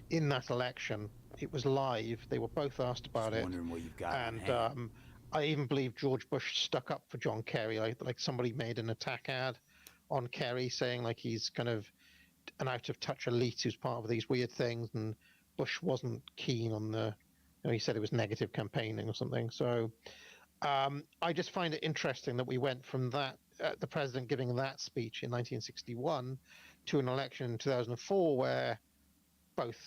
in that election. It was live. They were both asked about it, What you've got and I even believe George Bush stuck up for John Kerry. Like somebody made an attack ad on Kerry saying he's kind of an out of touch elite who's part of these weird things, and Bush wasn't keen on he said it was negative campaigning or something. So I just find it interesting that we went from that, the president giving that speech in 1961 to an election in 2004 where both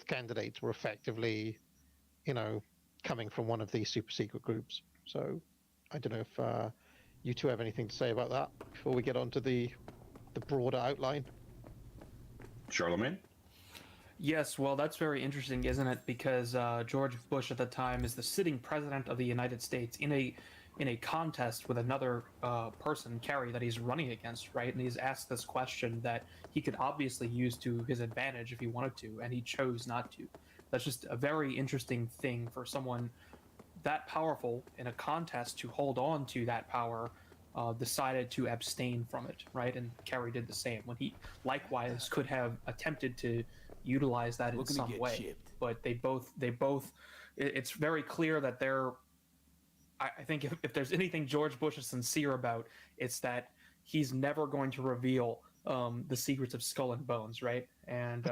candidates were effectively, coming from one of these super secret groups. So I don't know if you two have anything to say about that before we get on to the broader outline. Charlemagne? Yes, well, that's very interesting, isn't it? Because George Bush at the time is the sitting president of the United States in a contest with another person, Kerry, that he's running against, right? And he's asked this question that he could obviously use to his advantage if he wanted to, and he chose not to. That's just a very interesting thing for someone that powerful in a contest to hold on to that power, decided to abstain from it, right? And Kerry did the same when he likewise could have attempted to utilize that in some way, but they both it's very clear that they're I think if there's anything George Bush is sincere about, it's that he's never going to reveal the secrets of Skull and Bones, right? And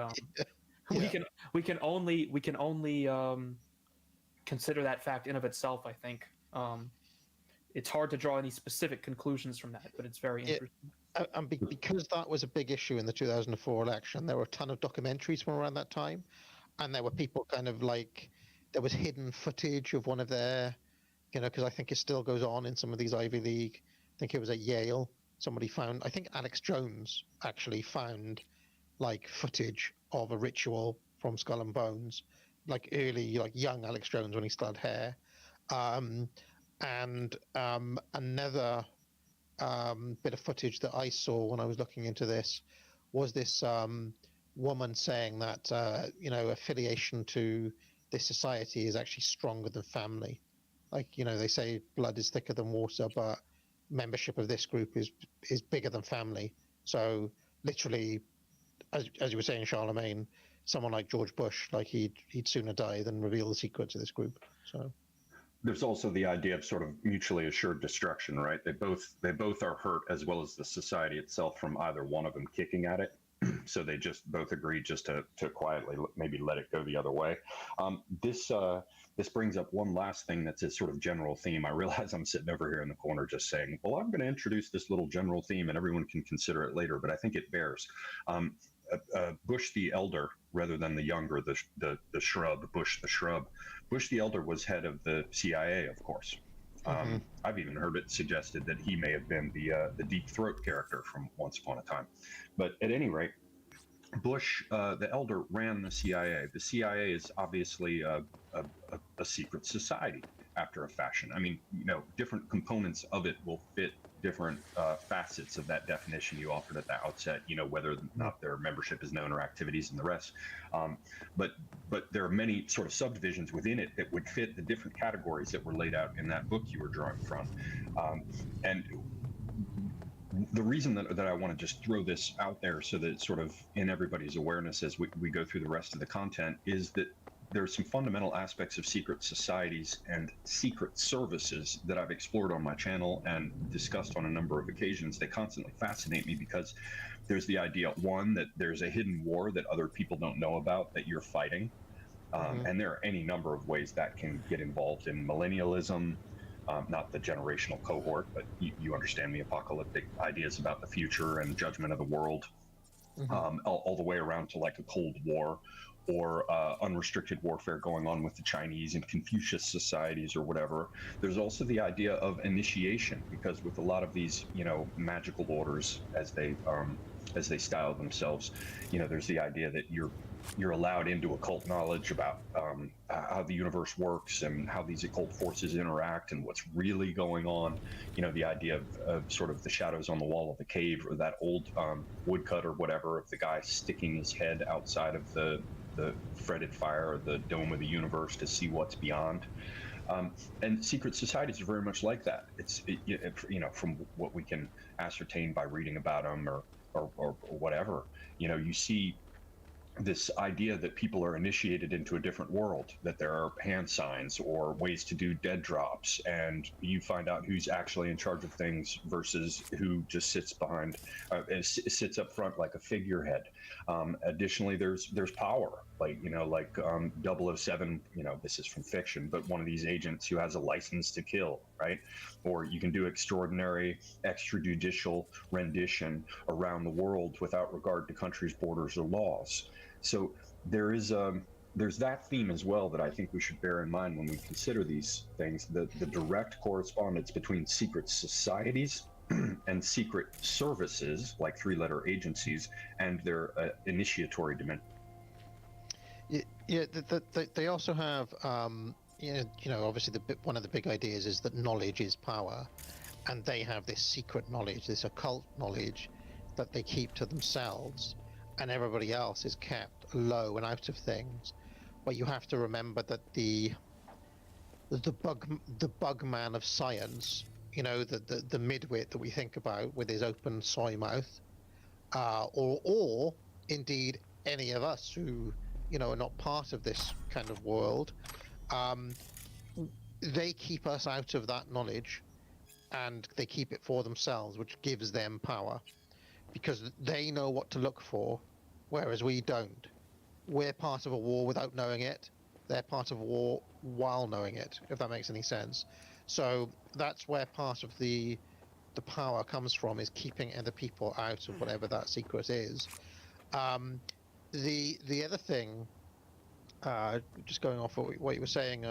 we Yeah. can only consider that fact in of itself. I think it's hard to draw any specific conclusions from that, but it's very Yeah. interesting. And because that was a big issue in the 2004 election, there were a ton of documentaries from around that time, and there were people kind of like, there was hidden footage of one of their, because I think it still goes on in some of these Ivy League. I think it was at Yale. Somebody found, I think Alex Jones actually found like footage of a ritual from Skull and Bones, like early, like young Alex Jones when he still had hair. And another bit of footage that I saw when I was looking into this was this woman saying that affiliation to this society is actually stronger than family. Like they say blood is thicker than water, but membership of this group is bigger than family. So literally, as you were saying, Charlemagne, someone like George Bush, like he'd sooner die than reveal the secrets of this group. So. There's also the idea of sort of mutually assured destruction, right? They both are hurt, as well as the society itself, from either one of them kicking at it. So they just both agree just to quietly maybe let it go the other way. This brings up one last thing that's a sort of general theme. I realize I'm sitting over here in the corner just saying, well, I'm going to introduce this little general theme and everyone can consider it later, but I think it bears. Bush the Elder, rather than the younger, the shrub, Bush the shrub. Bush the Elder was head of the CIA, of course. I've even heard it suggested that he may have been the Deep Throat character from Once Upon a Time. But at any rate, Bush, the Elder, ran the CIA. The CIA is obviously a secret society after a fashion. I mean, different components of it will fit different facets of that definition you offered at the outset, whether or not their membership is known or activities and the rest. But there are many sort of subdivisions within it that would fit the different categories that were laid out in that book you were drawing from. And the reason that I want to just throw this out there so that it's sort of in everybody's awareness as we go through the rest of the content is that there's some fundamental aspects of secret societies and secret services that I've explored on my channel and discussed on a number of occasions. They constantly fascinate me because there's the idea, one, that there's a hidden war that other people don't know about that you're fighting. And there are any number of ways that can get involved in millennialism, not the generational cohort, but you understand the apocalyptic ideas about the future and judgment of the world, all the way around to like a Cold War or unrestricted warfare going on with the Chinese and Confucius societies or whatever. There's also the idea of initiation, because with a lot of these, magical orders, as they style themselves, there's the idea that you're allowed into occult knowledge about how the universe works and how these occult forces interact and what's really going on. The idea of sort of the shadows on the wall of the cave, or that old woodcut or whatever of the guy sticking his head outside of the fretted fire or the dome of the universe to see what's beyond. And secret societies are very much like that. It's from what we can ascertain by reading about them or whatever, you see this idea that people are initiated into a different world, that there are hand signs or ways to do dead drops, and you find out who's actually in charge of things versus who just sits sits up front like a figurehead. Additionally, there's power, like 007, this is from fiction, but one of these agents who has a license to kill, right? Or you can do extraordinary extrajudicial rendition around the world without regard to countries, borders, or laws. So there's that theme as well that I think we should bear in mind when we consider these things, the direct correspondence between secret societies and secret services, like three-letter agencies, and their initiatory dimension. Yeah, they also have, obviously one of the big ideas is that knowledge is power, and they have this secret knowledge, this occult knowledge that they keep to themselves, and everybody else is kept low and out of things. But you have to remember that the bug man of science, the midwit that we think about with his open soy mouth, or indeed any of us who are not part of this kind of world, they keep us out of that knowledge, and they keep it for themselves, which gives them power, because they know what to look for, whereas we don't. We're part of a war without knowing it. They're part of a war while knowing it, if that makes any sense. So that's where part of the power comes from, is keeping other people out of whatever that secret is. The other thing, just going off what you were saying,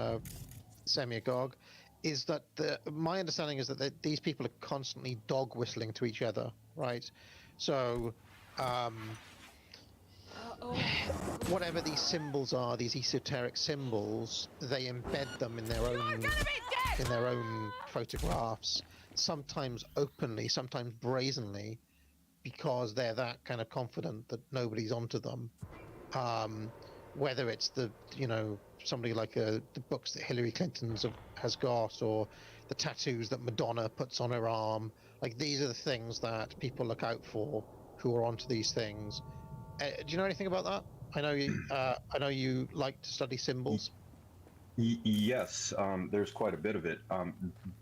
Semi-Agog, is that my understanding is that these people are constantly dog whistling to each other, right? So whatever these symbols are, these esoteric symbols, they embed them in their own photographs, sometimes openly, sometimes brazenly, because they're that kind of confident that nobody's onto them. Whether it's somebody like the books that Hillary Clinton has got, or the tattoos that Madonna puts on her arm. Like, these are the things that people look out for who are onto these things. Do you know anything about that? I know you like to study symbols. Yes, there's quite a bit of it.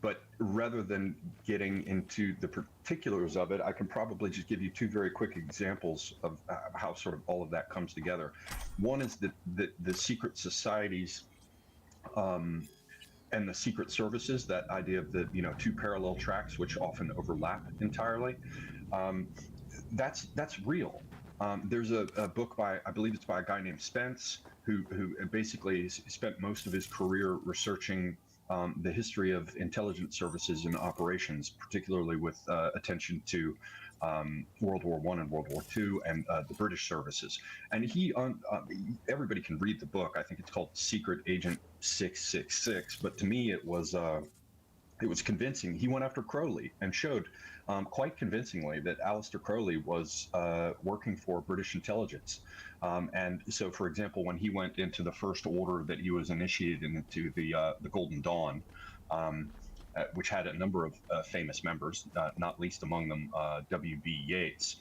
But rather than getting into the particulars of it, I can probably just give you two very quick examples of how sort of all of that comes together. One is that the secret societies and the secret services, that idea of the two parallel tracks which often overlap entirely, that's real. There's a book by, I believe it's by a guy named Spence, who basically spent most of his career researching the history of intelligence services and operations, particularly with attention to World War I and World War II and the British services. And everybody can read the book. I think it's called Secret Agent 666. But to me, it was convincing. He went after Crowley and showed quite convincingly that Aleister Crowley was working for British intelligence. And so, for example, when he went into the first order that he was initiated into, the Golden Dawn, which had a number of famous members, not least among them W.B. Yeats.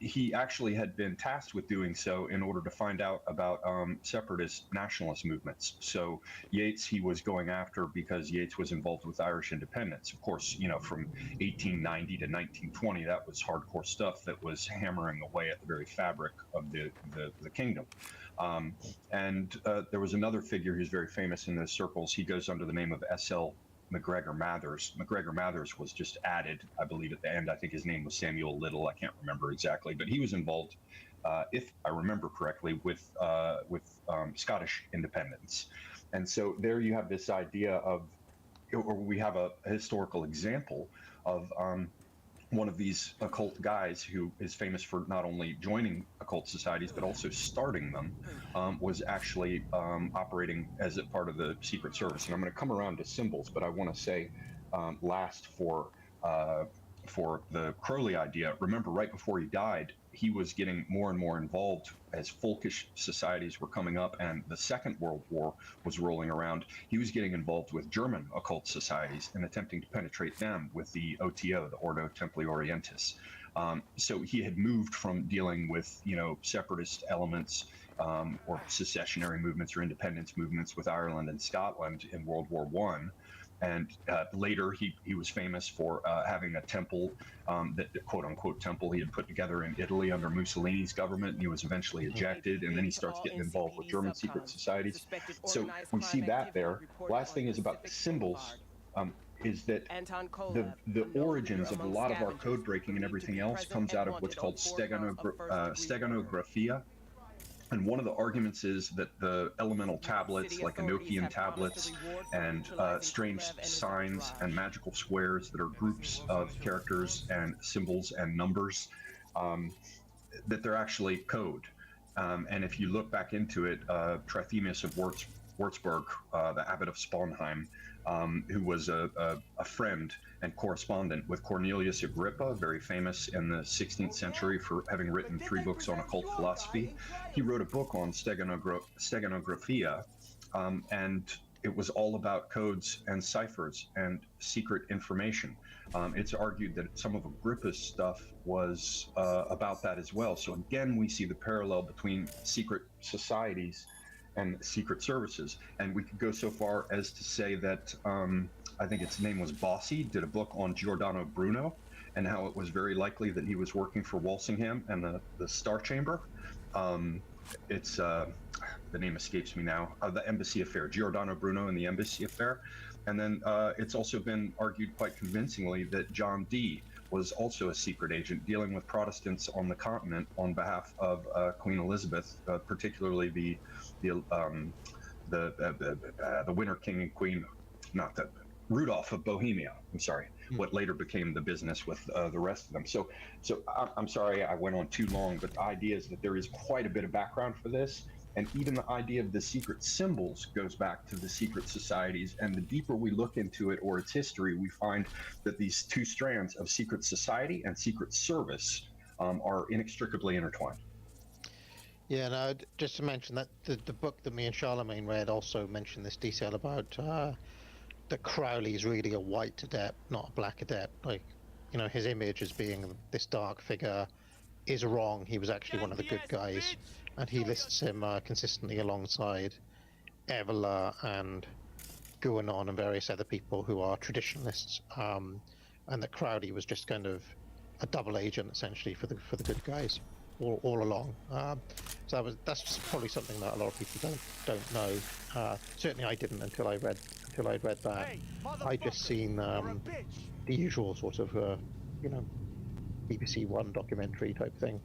He actually had been tasked with doing so in order to find out about separatist nationalist movements. So Yeats, he was going after because Yeats was involved with Irish independence. Of course, from 1890 to 1920, that was hardcore stuff that was hammering away at the very fabric of the kingdom. And there was another figure who's very famous in those circles. He goes under the name of S.L. McGregor Mathers. McGregor Mathers was just added, I believe, at the end. I think his name was Samuel Little. I can't remember exactly, but he was involved, if I remember correctly, with Scottish independence. And so there you have this idea of, or we have a historical example of one of these occult guys who is famous for not only joining occult societies but also starting them, was actually operating as a part of the Secret Service. And I'm going to come around to symbols, but I want to say last for the Crowley idea. Remember, right before he died, he was getting more and more involved as folkish societies were coming up and the Second World War was rolling around. He was getting involved with German occult societies and attempting to penetrate them with the OTO, the Ordo Templi Orientis. So he had moved from dealing with, separatist elements or secessionary movements or independence movements with Ireland and Scotland in World War I. And later, he was famous for having a temple, that quote unquote temple he had put together in Italy under Mussolini's government. And he was eventually ejected, and then he starts getting involved with German secret societies. So we see that there. Last thing is about the symbols. Is that the origins of a lot of our code breaking and everything else comes out of what's called steganografia. And one of the arguments is that the elemental tablets, like Enochian tablets, and strange signs and magical squares that are groups of characters and symbols and numbers, that they're actually code. And if you look back into it, Trithemius of Würzburg, the abbot of Sponheim, who was a friend and correspondent with Cornelius Agrippa, very famous in the 16th century for having written 3 books on occult philosophy. He wrote a book on Steganographia, and it was all about codes and ciphers and secret information. It's argued that some of Agrippa's stuff was about that as well. So again, we see the parallel between secret societies and secret services. And we could go so far as to say that I think its name was Bossi, did a book on Giordano Bruno and how it was very likely that he was working for Walsingham and the Star Chamber. It's the name escapes me now. The Embassy Affair, Giordano Bruno and the Embassy Affair. And then it's also been argued quite convincingly that John Dee was also a secret agent dealing with Protestants on the continent on behalf of Queen Elizabeth, particularly the Winter King and Queen, not that Rudolph of Bohemia. I'm sorry, what later became the business with the rest of them. So I'm sorry I went on too long, but the idea is that there is quite a bit of background for this. And even the idea of the secret symbols goes back to the secret societies. And the deeper we look into it or its history, we find that these two strands of secret society and secret service are inextricably intertwined. Yeah, no, just to mention that the book that me and Charlemagne read also mentioned this detail about that Crowley is really a white adept, not a black adept. Like, you know, his image as being this dark figure is wrong. He was actually one of the good guys, and he lists him consistently alongside Evola and Guanon and various other people who are traditionalists, and that Crowley was just kind of a double agent essentially for the good guys all along. So that's just probably something that a lot of people don't know. Certainly I didn't until I'd read that. I just seen the usual sort of you know, BBC One documentary type thing.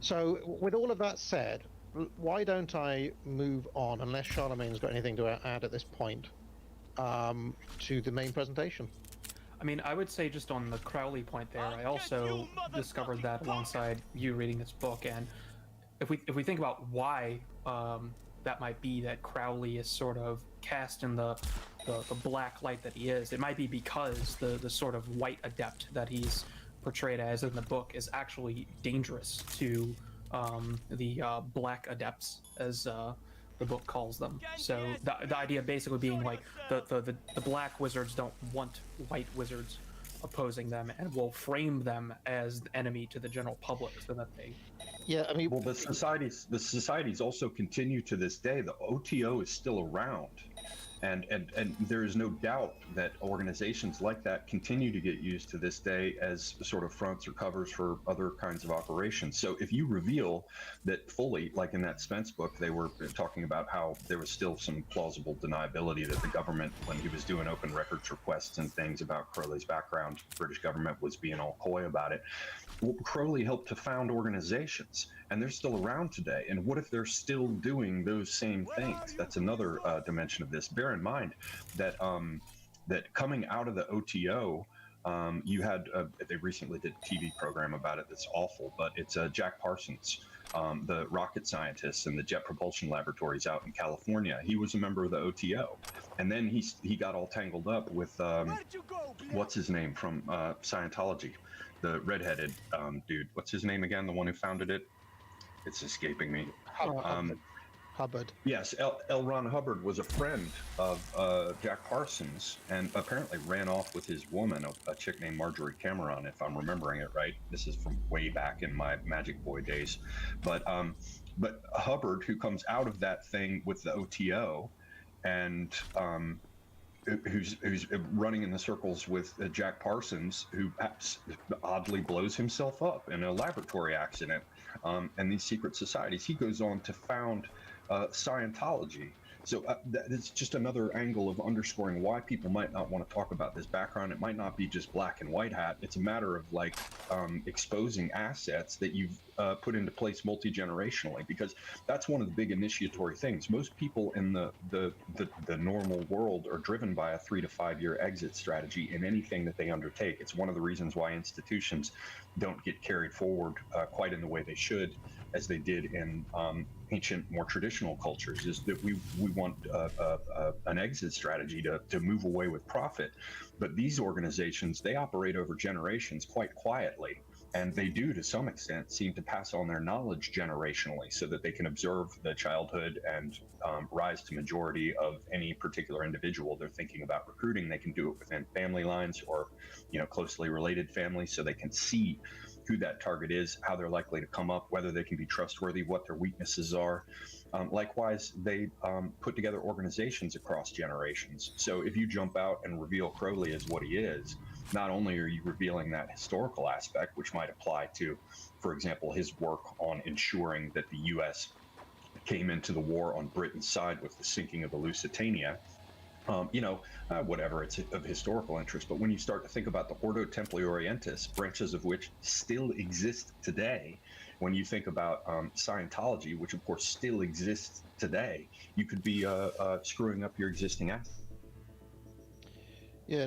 So with all of that said, why don't I move on, unless Charlemagne's got anything to add at this point, to the main presentation? I mean, I would say just on the Crowley point there, I also discovered that alongside you reading this book, and if we think about why that might be that Crowley is sort of cast in the black light that he is, it might be because the sort of white adept that he's portrayed as in the book is actually dangerous to the black adepts, as the book calls them. So the idea basically being like the black wizards don't want white wizards opposing them and will frame them as the enemy to the general public so that they... Yeah, I mean... Well, the societies also continue to this day. The OTO is still around. And there is no doubt that organizations like that continue to get used to this day as sort of fronts or covers for other kinds of operations. So if you reveal that fully, like in that Spence book, they were talking about how there was still some plausible deniability that the government, when he was doing open records requests and things about Crowley's background, the British government was being all coy about it. Well, Crowley helped to found organizations, and they're still around today. And what if they're still doing those same things? That's another dimension of this. Bear in mind that that coming out of the OTO, you had they recently did a TV program about it that's awful, but it's Jack Parsons, the rocket scientist in the Jet Propulsion Laboratories out in California. He was a member of the OTO, and then he got all tangled up with what's his name from Scientology, the redheaded dude. What's his name again? The one who founded it? It's escaping me. Hubbard. Yes, L. Ron Hubbard was a friend of Jack Parsons, and apparently ran off with his woman, a chick named Marjorie Cameron, if I'm remembering it right. This is from way back in my Magic Boy days. But Hubbard, who comes out of that thing with the OTO, and who's running in the circles with Jack Parsons, who oddly blows himself up in a laboratory accident, and these secret societies. He goes on to found Scientology. So it's just another angle of underscoring why people might not want to talk about this background. It might not be just black and white hat. It's a matter of like exposing assets that you've put into place multi-generationally, because that's one of the big initiatory things. Most people in the normal world are driven by a 3 to 5 year exit strategy in anything that they undertake. It's one of the reasons why institutions don't get carried forward quite in the way they should, as they did in ancient, more traditional cultures, is that we want an exit strategy to move away with profit. But these organizations, they operate over generations quite quietly. And they do, to some extent, seem to pass on their knowledge generationally so that they can observe the childhood and rise to majority of any particular individual they're thinking about recruiting. They can do it within family lines or, closely related families, so they can see who that target is, how they're likely to come up, whether they can be trustworthy, what their weaknesses are. Likewise, they put together organizations across generations. So if you jump out and reveal Crowley as what he is, not only are you revealing that historical aspect, which might apply to, for example, his work on ensuring that the U.S. came into the war on Britain's side with the sinking of the Lusitania, whatever, it's of historical interest. But when you start to think about the Ordo Templi Orientis, branches of which still exist today, when you think about Scientology, which of course still exists today, you could be screwing up your existing assets. Yeah,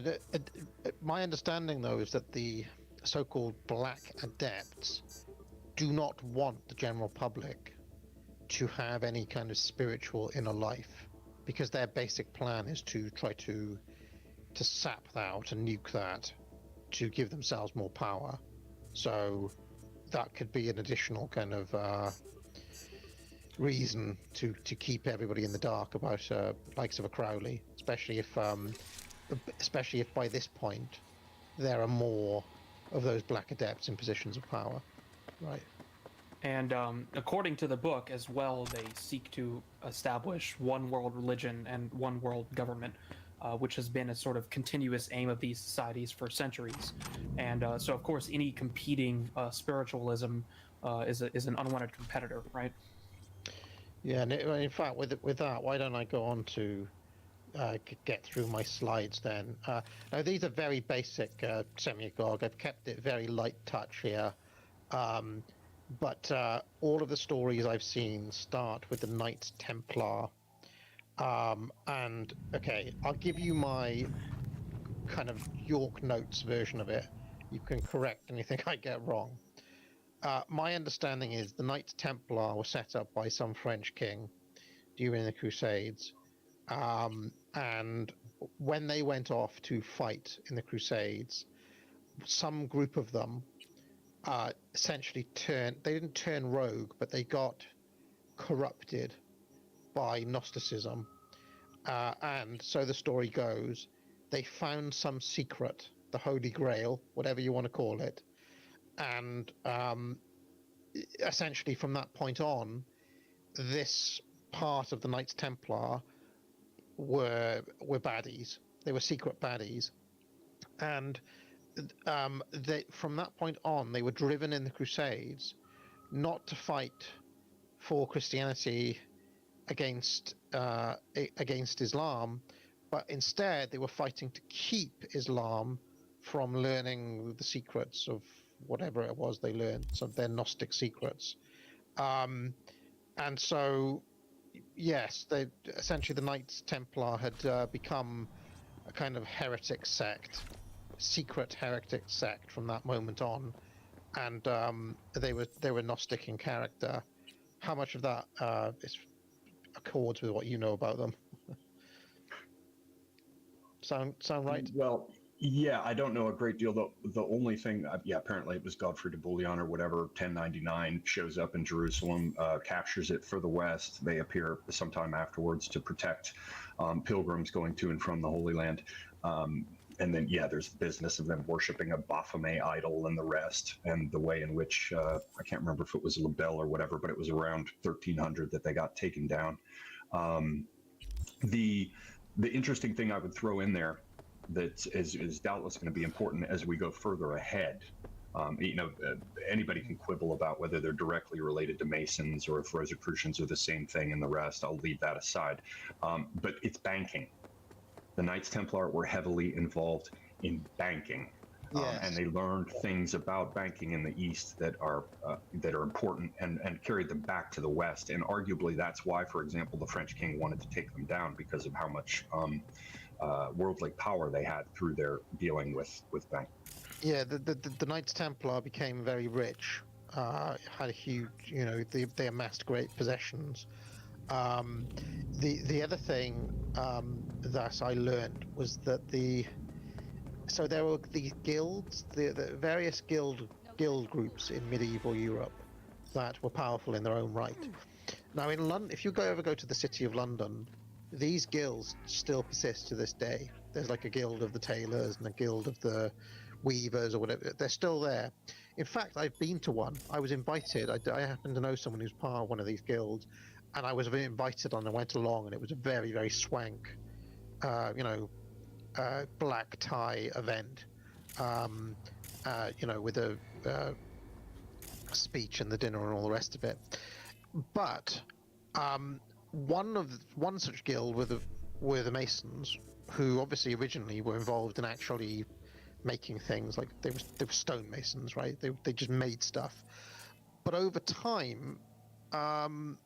my understanding though is that the so-called Black Adepts do not want the general public to have any kind of spiritual inner life, because their basic plan is to try to sap that out and nuke that to give themselves more power. So that could be an additional kind of reason to keep everybody in the dark about likes of a Crowley, especially if by this point there are more of those Black Adepts in positions of power, right? And according to the book as well, they seek to establish one world religion and one world government, which has been a sort of continuous aim of these societies for centuries. And so, of course, any competing spiritualism is an unwanted competitor, right? Yeah, and in fact, with that, why don't I go on to get through my slides then? Now, these are very basic Semiagog. I've kept it very light touch here. But all of the stories I've seen start with the Knights Templar. And, okay, I'll give you my kind of York Notes version of it. You can correct anything I get wrong. My understanding is the Knights Templar were set up by some French king during the Crusades. And when they went off to fight in the Crusades, some group of them essentially they didn't turn rogue, but they got corrupted by Gnosticism. And so the story goes, they found some secret, the Holy Grail, whatever you want to call it. And essentially from that point on, this part of the Knights Templar were baddies. They were secret baddies. And from that point on, they were driven in the Crusades not to fight for Christianity against Islam, but instead they were fighting to keep Islam from learning the secrets of whatever it was they learned, some of their Gnostic secrets. And so, yes, essentially the Knights Templar had become a kind of heretic sect, secret heretic sect from that moment on, and they were Gnostic in character. How much of that accords with what you know about them? Sound right? Well, yeah, I don't know a great deal. The only thing, apparently it was Godfrey de Bouillon or whatever, 1099, shows up in Jerusalem, captures it for the West. They appear sometime afterwards to protect pilgrims going to and from the Holy Land. And then, there's the business of them worshiping a Baphomet idol and the rest, and the way in which, I can't remember if it was Labelle or whatever, but it was around 1300 that they got taken down. The interesting thing I would throw in there that is doubtless going to be important as we go further ahead. Anybody can quibble about whether they're directly related to Masons or if Rosicrucians are the same thing and the rest. I'll leave that aside. But it's banking. The Knights Templar were heavily involved in banking, and they learned things about banking in the East that are important and carried them back to the West. And arguably, that's why, for example, the French king wanted to take them down, because of how much worldly power they had through their dealing with bank. Yeah, the Knights Templar became very rich, had a huge, they amassed great possessions. The other thing that I learned was that there were these guilds, the various guild guild groups in medieval Europe that were powerful in their own right. Now, in London, if you ever go to the city of London, these guilds still persist to this day. There's like a guild of the tailors and a guild of the weavers or whatever. They're still there. In fact, I've been to one. I was invited. I happen to know someone who's part of one of these guilds, and I was invited and I went along, and it was a very, very swank, black tie event, with a speech and the dinner and all the rest of it. But one such guild were the Masons, who obviously originally were involved in actually making things. Like they were stonemasons, right? They just made stuff. But over time, and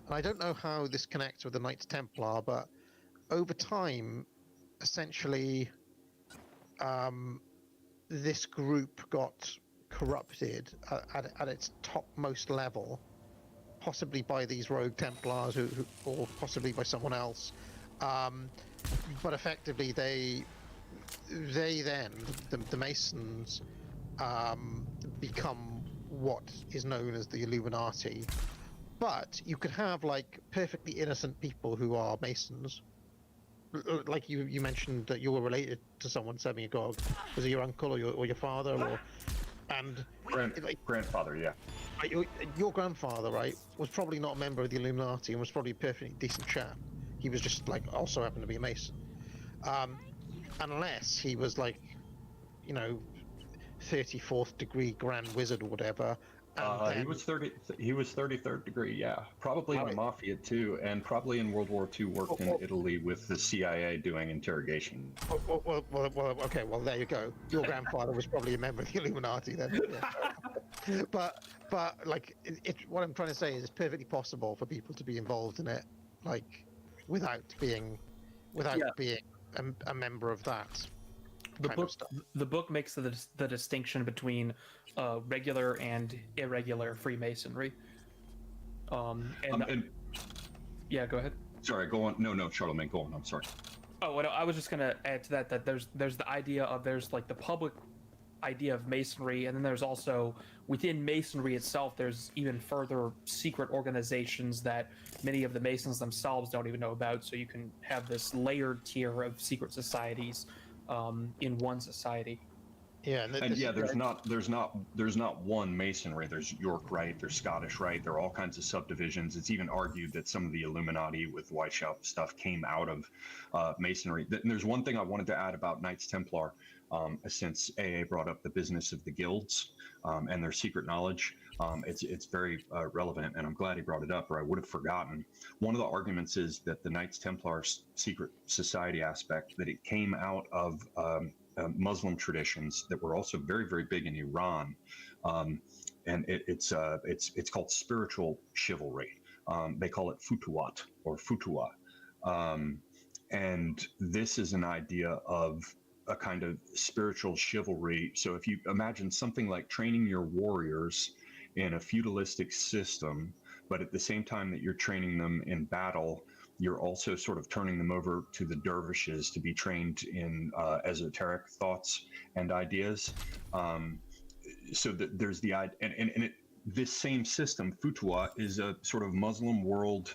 I don't know how this connects with the Knights Templar, but over time, essentially, this group got corrupted at its topmost level, possibly by these rogue Templars, or possibly by someone else. But effectively, the Masons, become what is known as the Illuminati. But you could have like perfectly innocent people who are Masons. Like you mentioned that you were related to someone, Semigog. Was it your uncle or your father, or grandfather? Yeah. Your grandfather, right, was probably not a member of the Illuminati and was probably a perfectly decent chap. He was just like also happened to be a Mason, unless he was like, 34th degree Grand Wizard or whatever. He was 33rd degree, yeah. Probably in the Mafia too, and probably in World War II worked in Italy with the CIA doing interrogation. Well, okay, well there you go. Your grandfather was probably a member of the Illuminati then. Yeah. But like, what I'm trying to say is it's perfectly possible for people to be involved in it, like, without being a member of that. The book makes the distinction between regular and irregular Freemasonry. Yeah, go ahead. Sorry, go on. No, Charlemagne, go on. I'm sorry. Oh, well, I was just gonna add to that there's the idea of there's like the public idea of Masonry, and then there's also within Masonry itself there's even further secret organizations that many of the Masons themselves don't even know about. So you can have this layered tier of secret societies in one society. Yeah, there's not one Masonry. There's York Rite, there's Scottish Rite, there are all kinds of subdivisions. It's even argued that some of the Illuminati with Weishaupt stuff came out of Masonry. And there's one thing I wanted to add about Knights Templar, since AA brought up the business of the guilds and their secret knowledge. It's very relevant, and I'm glad he brought it up, or I would have forgotten. One of the arguments is that the Knights Templar secret society aspect, that it came out of Muslim traditions that were also very, very big in Iran, and it's called spiritual chivalry. They call it futuwat or futua, and this is an idea of a kind of spiritual chivalry. So if you imagine something like training your warriors in a feudalistic system, but at the same time that you're training them in battle, you're also sort of turning them over to the dervishes to be trained in esoteric thoughts and ideas. So that there's the idea, and this same system, Futua, is a sort of Muslim world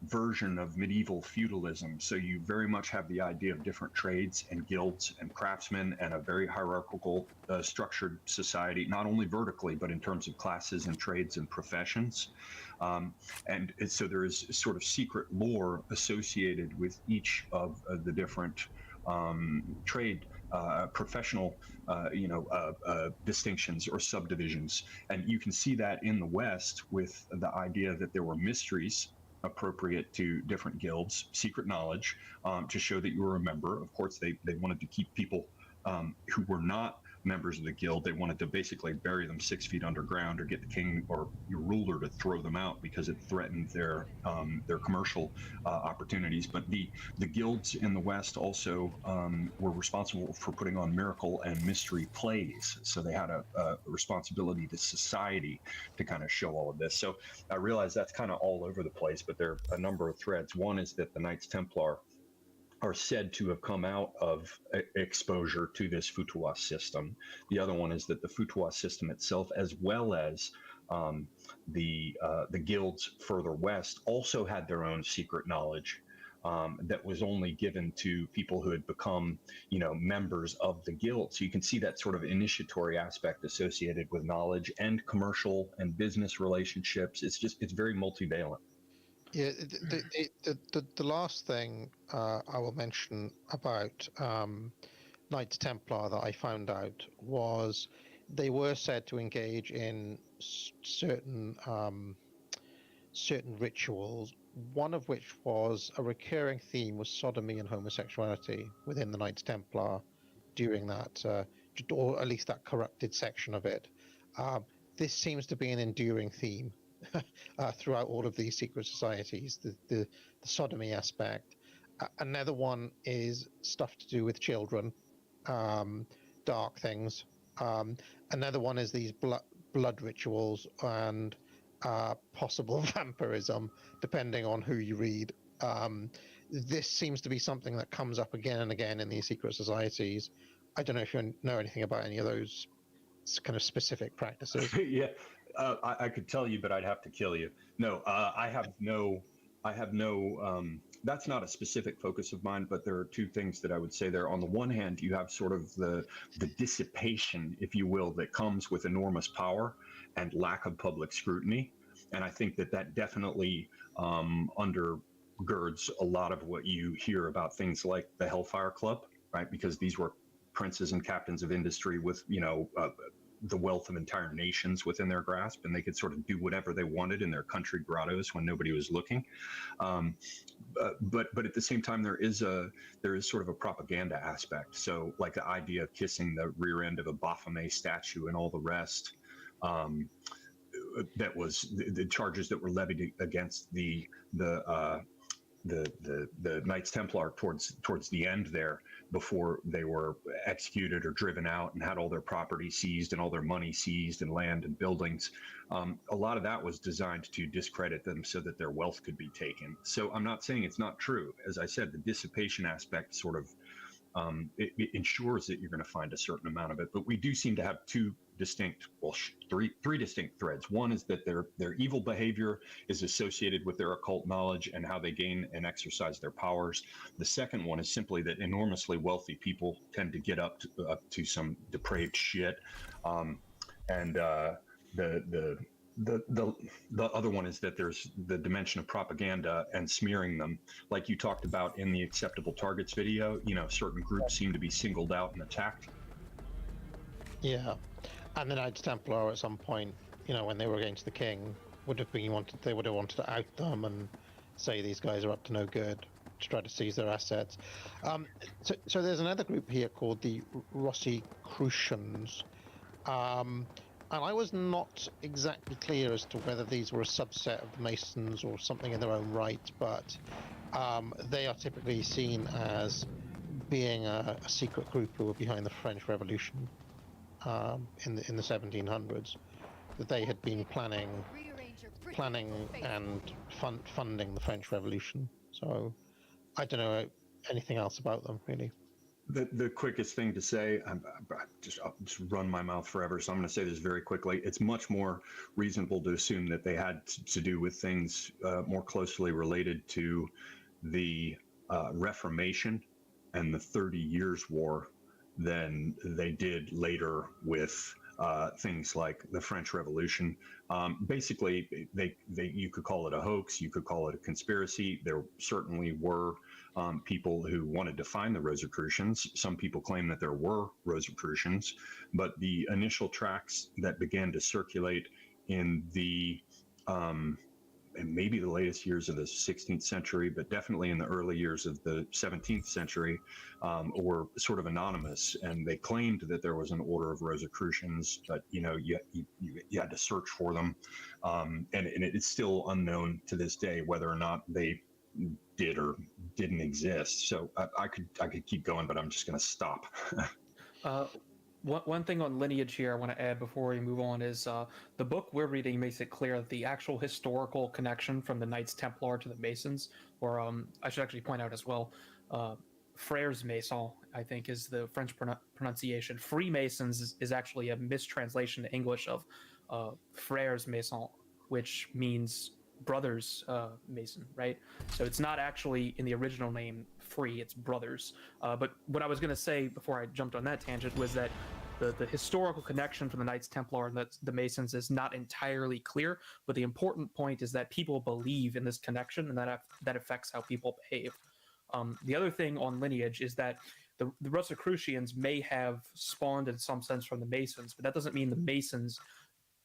version of medieval feudalism. So you very much have the idea of different trades and guilds and craftsmen and a very hierarchical structured society, not only vertically, but in terms of classes and trades and professions. And so there is sort of secret lore associated with each of the different trade professional distinctions or subdivisions. And you can see that in the West with the idea that there were mysteries appropriate to different guilds, secret knowledge, to show that you were a member. Of course, they wanted to keep people who were not members of the guild. They wanted to basically bury them 6 feet underground, or get the king or your ruler to throw them out because it threatened their commercial opportunities. But the guilds in the West also were responsible for putting on miracle and mystery plays. So they had a responsibility to society to kind of show all of this. So I realize that's kind of all over the place, but there are a number of threads. One is that the Knights Templar are said to have come out of exposure to this Futuwas system. The other one is that the Futuwas system itself, as well as the guilds further west, also had their own secret knowledge that was only given to people who had become, members of the guild. So you can see that sort of initiatory aspect associated with knowledge and commercial and business relationships. It's very multivalent. Yeah, the last thing I will mention about Knights Templar that I found out was they were said to engage in certain rituals, one of which was a recurring theme was sodomy and homosexuality within the Knights Templar during that, or at least that corrupted section of it. This seems to be an enduring theme throughout all of these secret societies, the sodomy aspect. Another one is stuff to do with children, dark things. Another one is these blood rituals and possible vampirism, depending on who you read. This seems to be something that comes up again and again in these secret societies. I don't know if you know anything about any of those kind of specific practices. Yeah, I could tell you, but I'd have to kill you. No, I have no. That's not a specific focus of mine, but there are two things that I would say there. On the one hand, you have sort of the dissipation, if you will, that comes with enormous power and lack of public scrutiny, and I think that definitely undergirds a lot of what you hear about things like the Hellfire Club, right? Because these were princes and captains of industry with, the wealth of entire nations within their grasp, and they could sort of do whatever they wanted in their country grottos when nobody was looking. But at the same time, there is sort of a propaganda aspect. So, like the idea of kissing the rear end of a Baphomet statue and all the rest. That was the charges that were levied against the Knights Templar towards the end there, before they were executed or driven out and had all their property seized and all their money seized and land and buildings. A lot of that was designed to discredit them so that their wealth could be taken. So I'm not saying it's not true. As I said, the dissipation aspect sort of it ensures that you're going to find a certain amount of it. But we do seem to have three distinct threads. One is that their evil behavior is associated with their occult knowledge and how they gain and exercise their powers. The second one is simply that enormously wealthy people tend to get up to some depraved shit, and the other one is that there's the dimension of propaganda and smearing them, like you talked about in the acceptable targets video. Certain groups seem to be singled out and attacked. Yeah, and the Knights Templar at some point, when they were against the king, they would have wanted to out them and say these guys are up to no good, to try to seize their assets. So there's another group here called the Rosicrucians. And I was not exactly clear as to whether these were a subset of the Masons or something in their own right, but they are typically seen as being a secret group who were behind the French Revolution in the 1700s. That they had been planning and funding the French Revolution. So I don't know anything else about them, really. The quickest thing to say, I'll just run my mouth forever, so I'm going to say this very quickly. It's much more reasonable to assume that they had to do with things more closely related to the Reformation and the 30 Years' War than they did later with things like the French Revolution. Basically, you could call it a hoax, you could call it a conspiracy. There certainly were people who wanted to find the Rosicrucians. Some people claim that there were Rosicrucians, but the initial tracts that began to circulate in the and maybe the latest years of the 16th century, but definitely in the early years of the 17th century, were sort of anonymous, and they claimed that there was an order of Rosicrucians, but you had to search for them, and it's still unknown to this day whether or not they did or didn't exist. So I could keep going, but I'm just going to stop. One thing on lineage here I want to add before we move on is the book we're reading makes it clear that the actual historical connection from the Knights Templar to the Masons, or I should actually point out as well, Frères Mason, I think is the French pronunciation. Freemasons is actually a mistranslation to English of Frères Mason, which means brothers Mason, right? So it's not actually in the original name free, it's brothers. But what I was going to say before I jumped on that tangent was that the historical connection from the Knights Templar and the Masons is not entirely clear, but the important point is that people believe in this connection, and that affects how people behave. The other thing on lineage is that the Rosicrucians may have spawned in some sense from the Masons, but that doesn't mean the Masons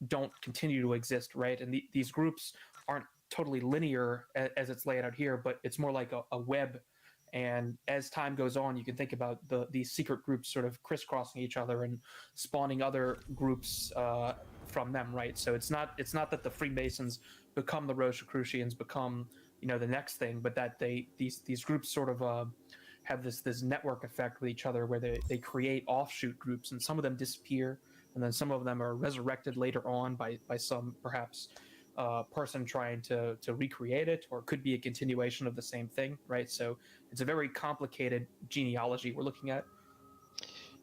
don't continue to exist, right? And these groups aren't totally linear as it's laid out here, but it's more like a web. And as time goes on, you can think about these secret groups sort of crisscrossing each other and spawning other groups from them, right? So it's not that the Freemasons become the Rosicrucians, become the next thing, but that these groups sort of have this network effect with each other where they create offshoot groups, and some of them disappear, and then some of them are resurrected later on by some perhaps person trying to recreate it, or it could be a continuation of the same thing, right? So it's a very complicated genealogy we're looking at.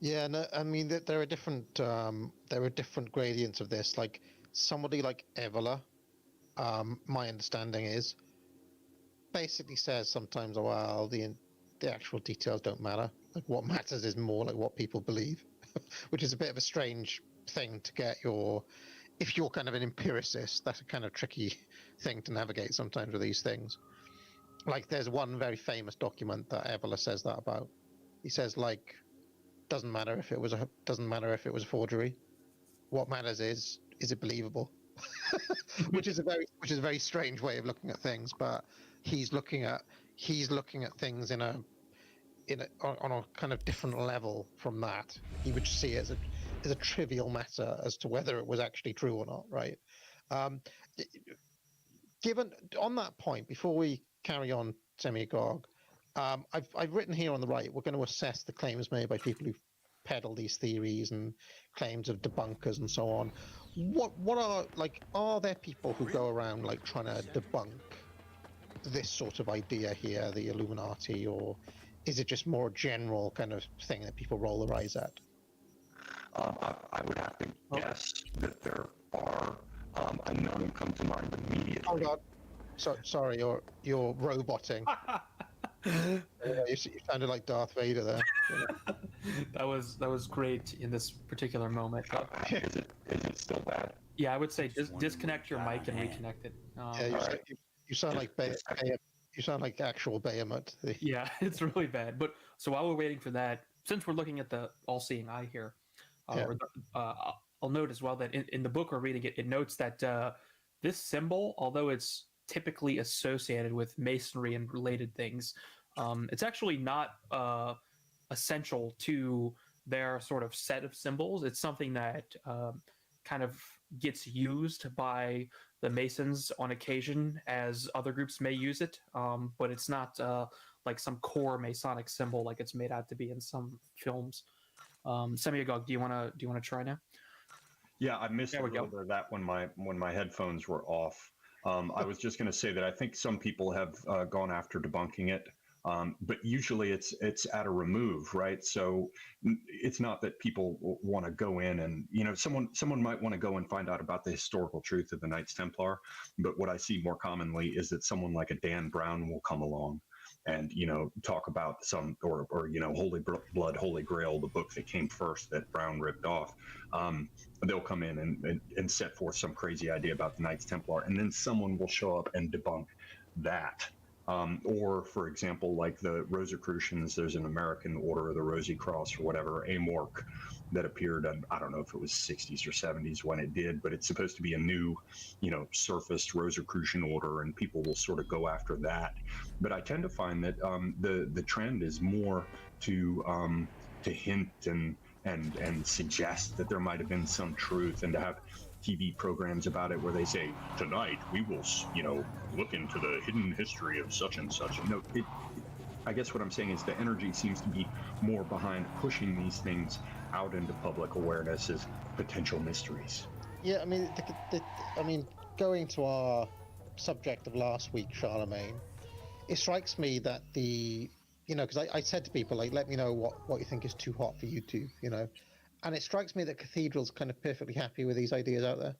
Yeah, no, I mean there are different gradients of this. Like somebody like Evola, my understanding is, basically says sometimes, well, the actual details don't matter. Like what matters is more like what people believe, which is a bit of a strange thing to get if you're kind of an empiricist. That's a kind of tricky thing to navigate sometimes with these things. Like there's one very famous document that Evola says that about. He says like, doesn't matter if it was a forgery. What matters is it believable? which is a very strange way of looking at things, but he's looking at things on a kind of different level from that. He would see it as a trivial matter as to whether it was actually true or not, right? Given on that point, before we carry on, Semi-Agog, I've written here on the right, we're going to assess the claims made by people who peddle these theories and claims of debunkers and so on. Are there people who go around like trying to debunk this sort of idea here, the Illuminati, or is it just more general kind of thing that people roll their eyes at? I would have to guess that there are. None come to mind immediately. Oh God, sorry, you're roboting. You sounded like Darth Vader there. That was great in this particular moment. Is it still bad? Yeah, I would say disconnect your mic and reconnect it. You sound like you sound like actual Behemoth. Yeah, it's really bad. But so while we're waiting for that, since we're looking at the all-seeing eye here, I'll note as well that in the book we're reading, it notes that this symbol, although it's typically associated with masonry and related things, it's actually not essential to their sort of set of symbols. It's something that kind of gets used by the Masons on occasion as other groups may use it, but it's not like some core Masonic symbol like it's made out to be in some films. Semi-Agog, do you want to try now? Yeah, I missed a little bit of that when my headphones were off. I was just going to say that I think some people have gone after debunking it, but usually it's at a remove, right? So it's not that people want to go in and, someone might want to go and find out about the historical truth of the Knights Templar, but what I see more commonly is that someone like a Dan Brown will come along and, talk about some, or Holy Blood, Holy Grail, the book that came first that Brown ripped off. They'll come in and set forth some crazy idea about the Knights Templar, and then someone will show up and debunk that. Or, for example, like the Rosicrucians, there's an American Order of the Rosy Cross or whatever, AMORC, that appeared, I don't know if it was 60s or 70s when it did, but it's supposed to be a new, surfaced Rosicrucian order, and people will sort of go after that. But I tend to find that the trend is more to hint and suggest that there might have been some truth, and to have TV programs about it where they say, tonight we will, look into the hidden history of such and such. I guess what I'm saying is the energy seems to be more behind pushing these things out into public awareness as potential mysteries. Yeah, I mean, going to our subject of last week, Charlemagne, it strikes me that the you know, because I said to people, like, let me know what you think is too hot for YouTube, you know. And it strikes me that Cathedral's kind of perfectly happy with these ideas out there.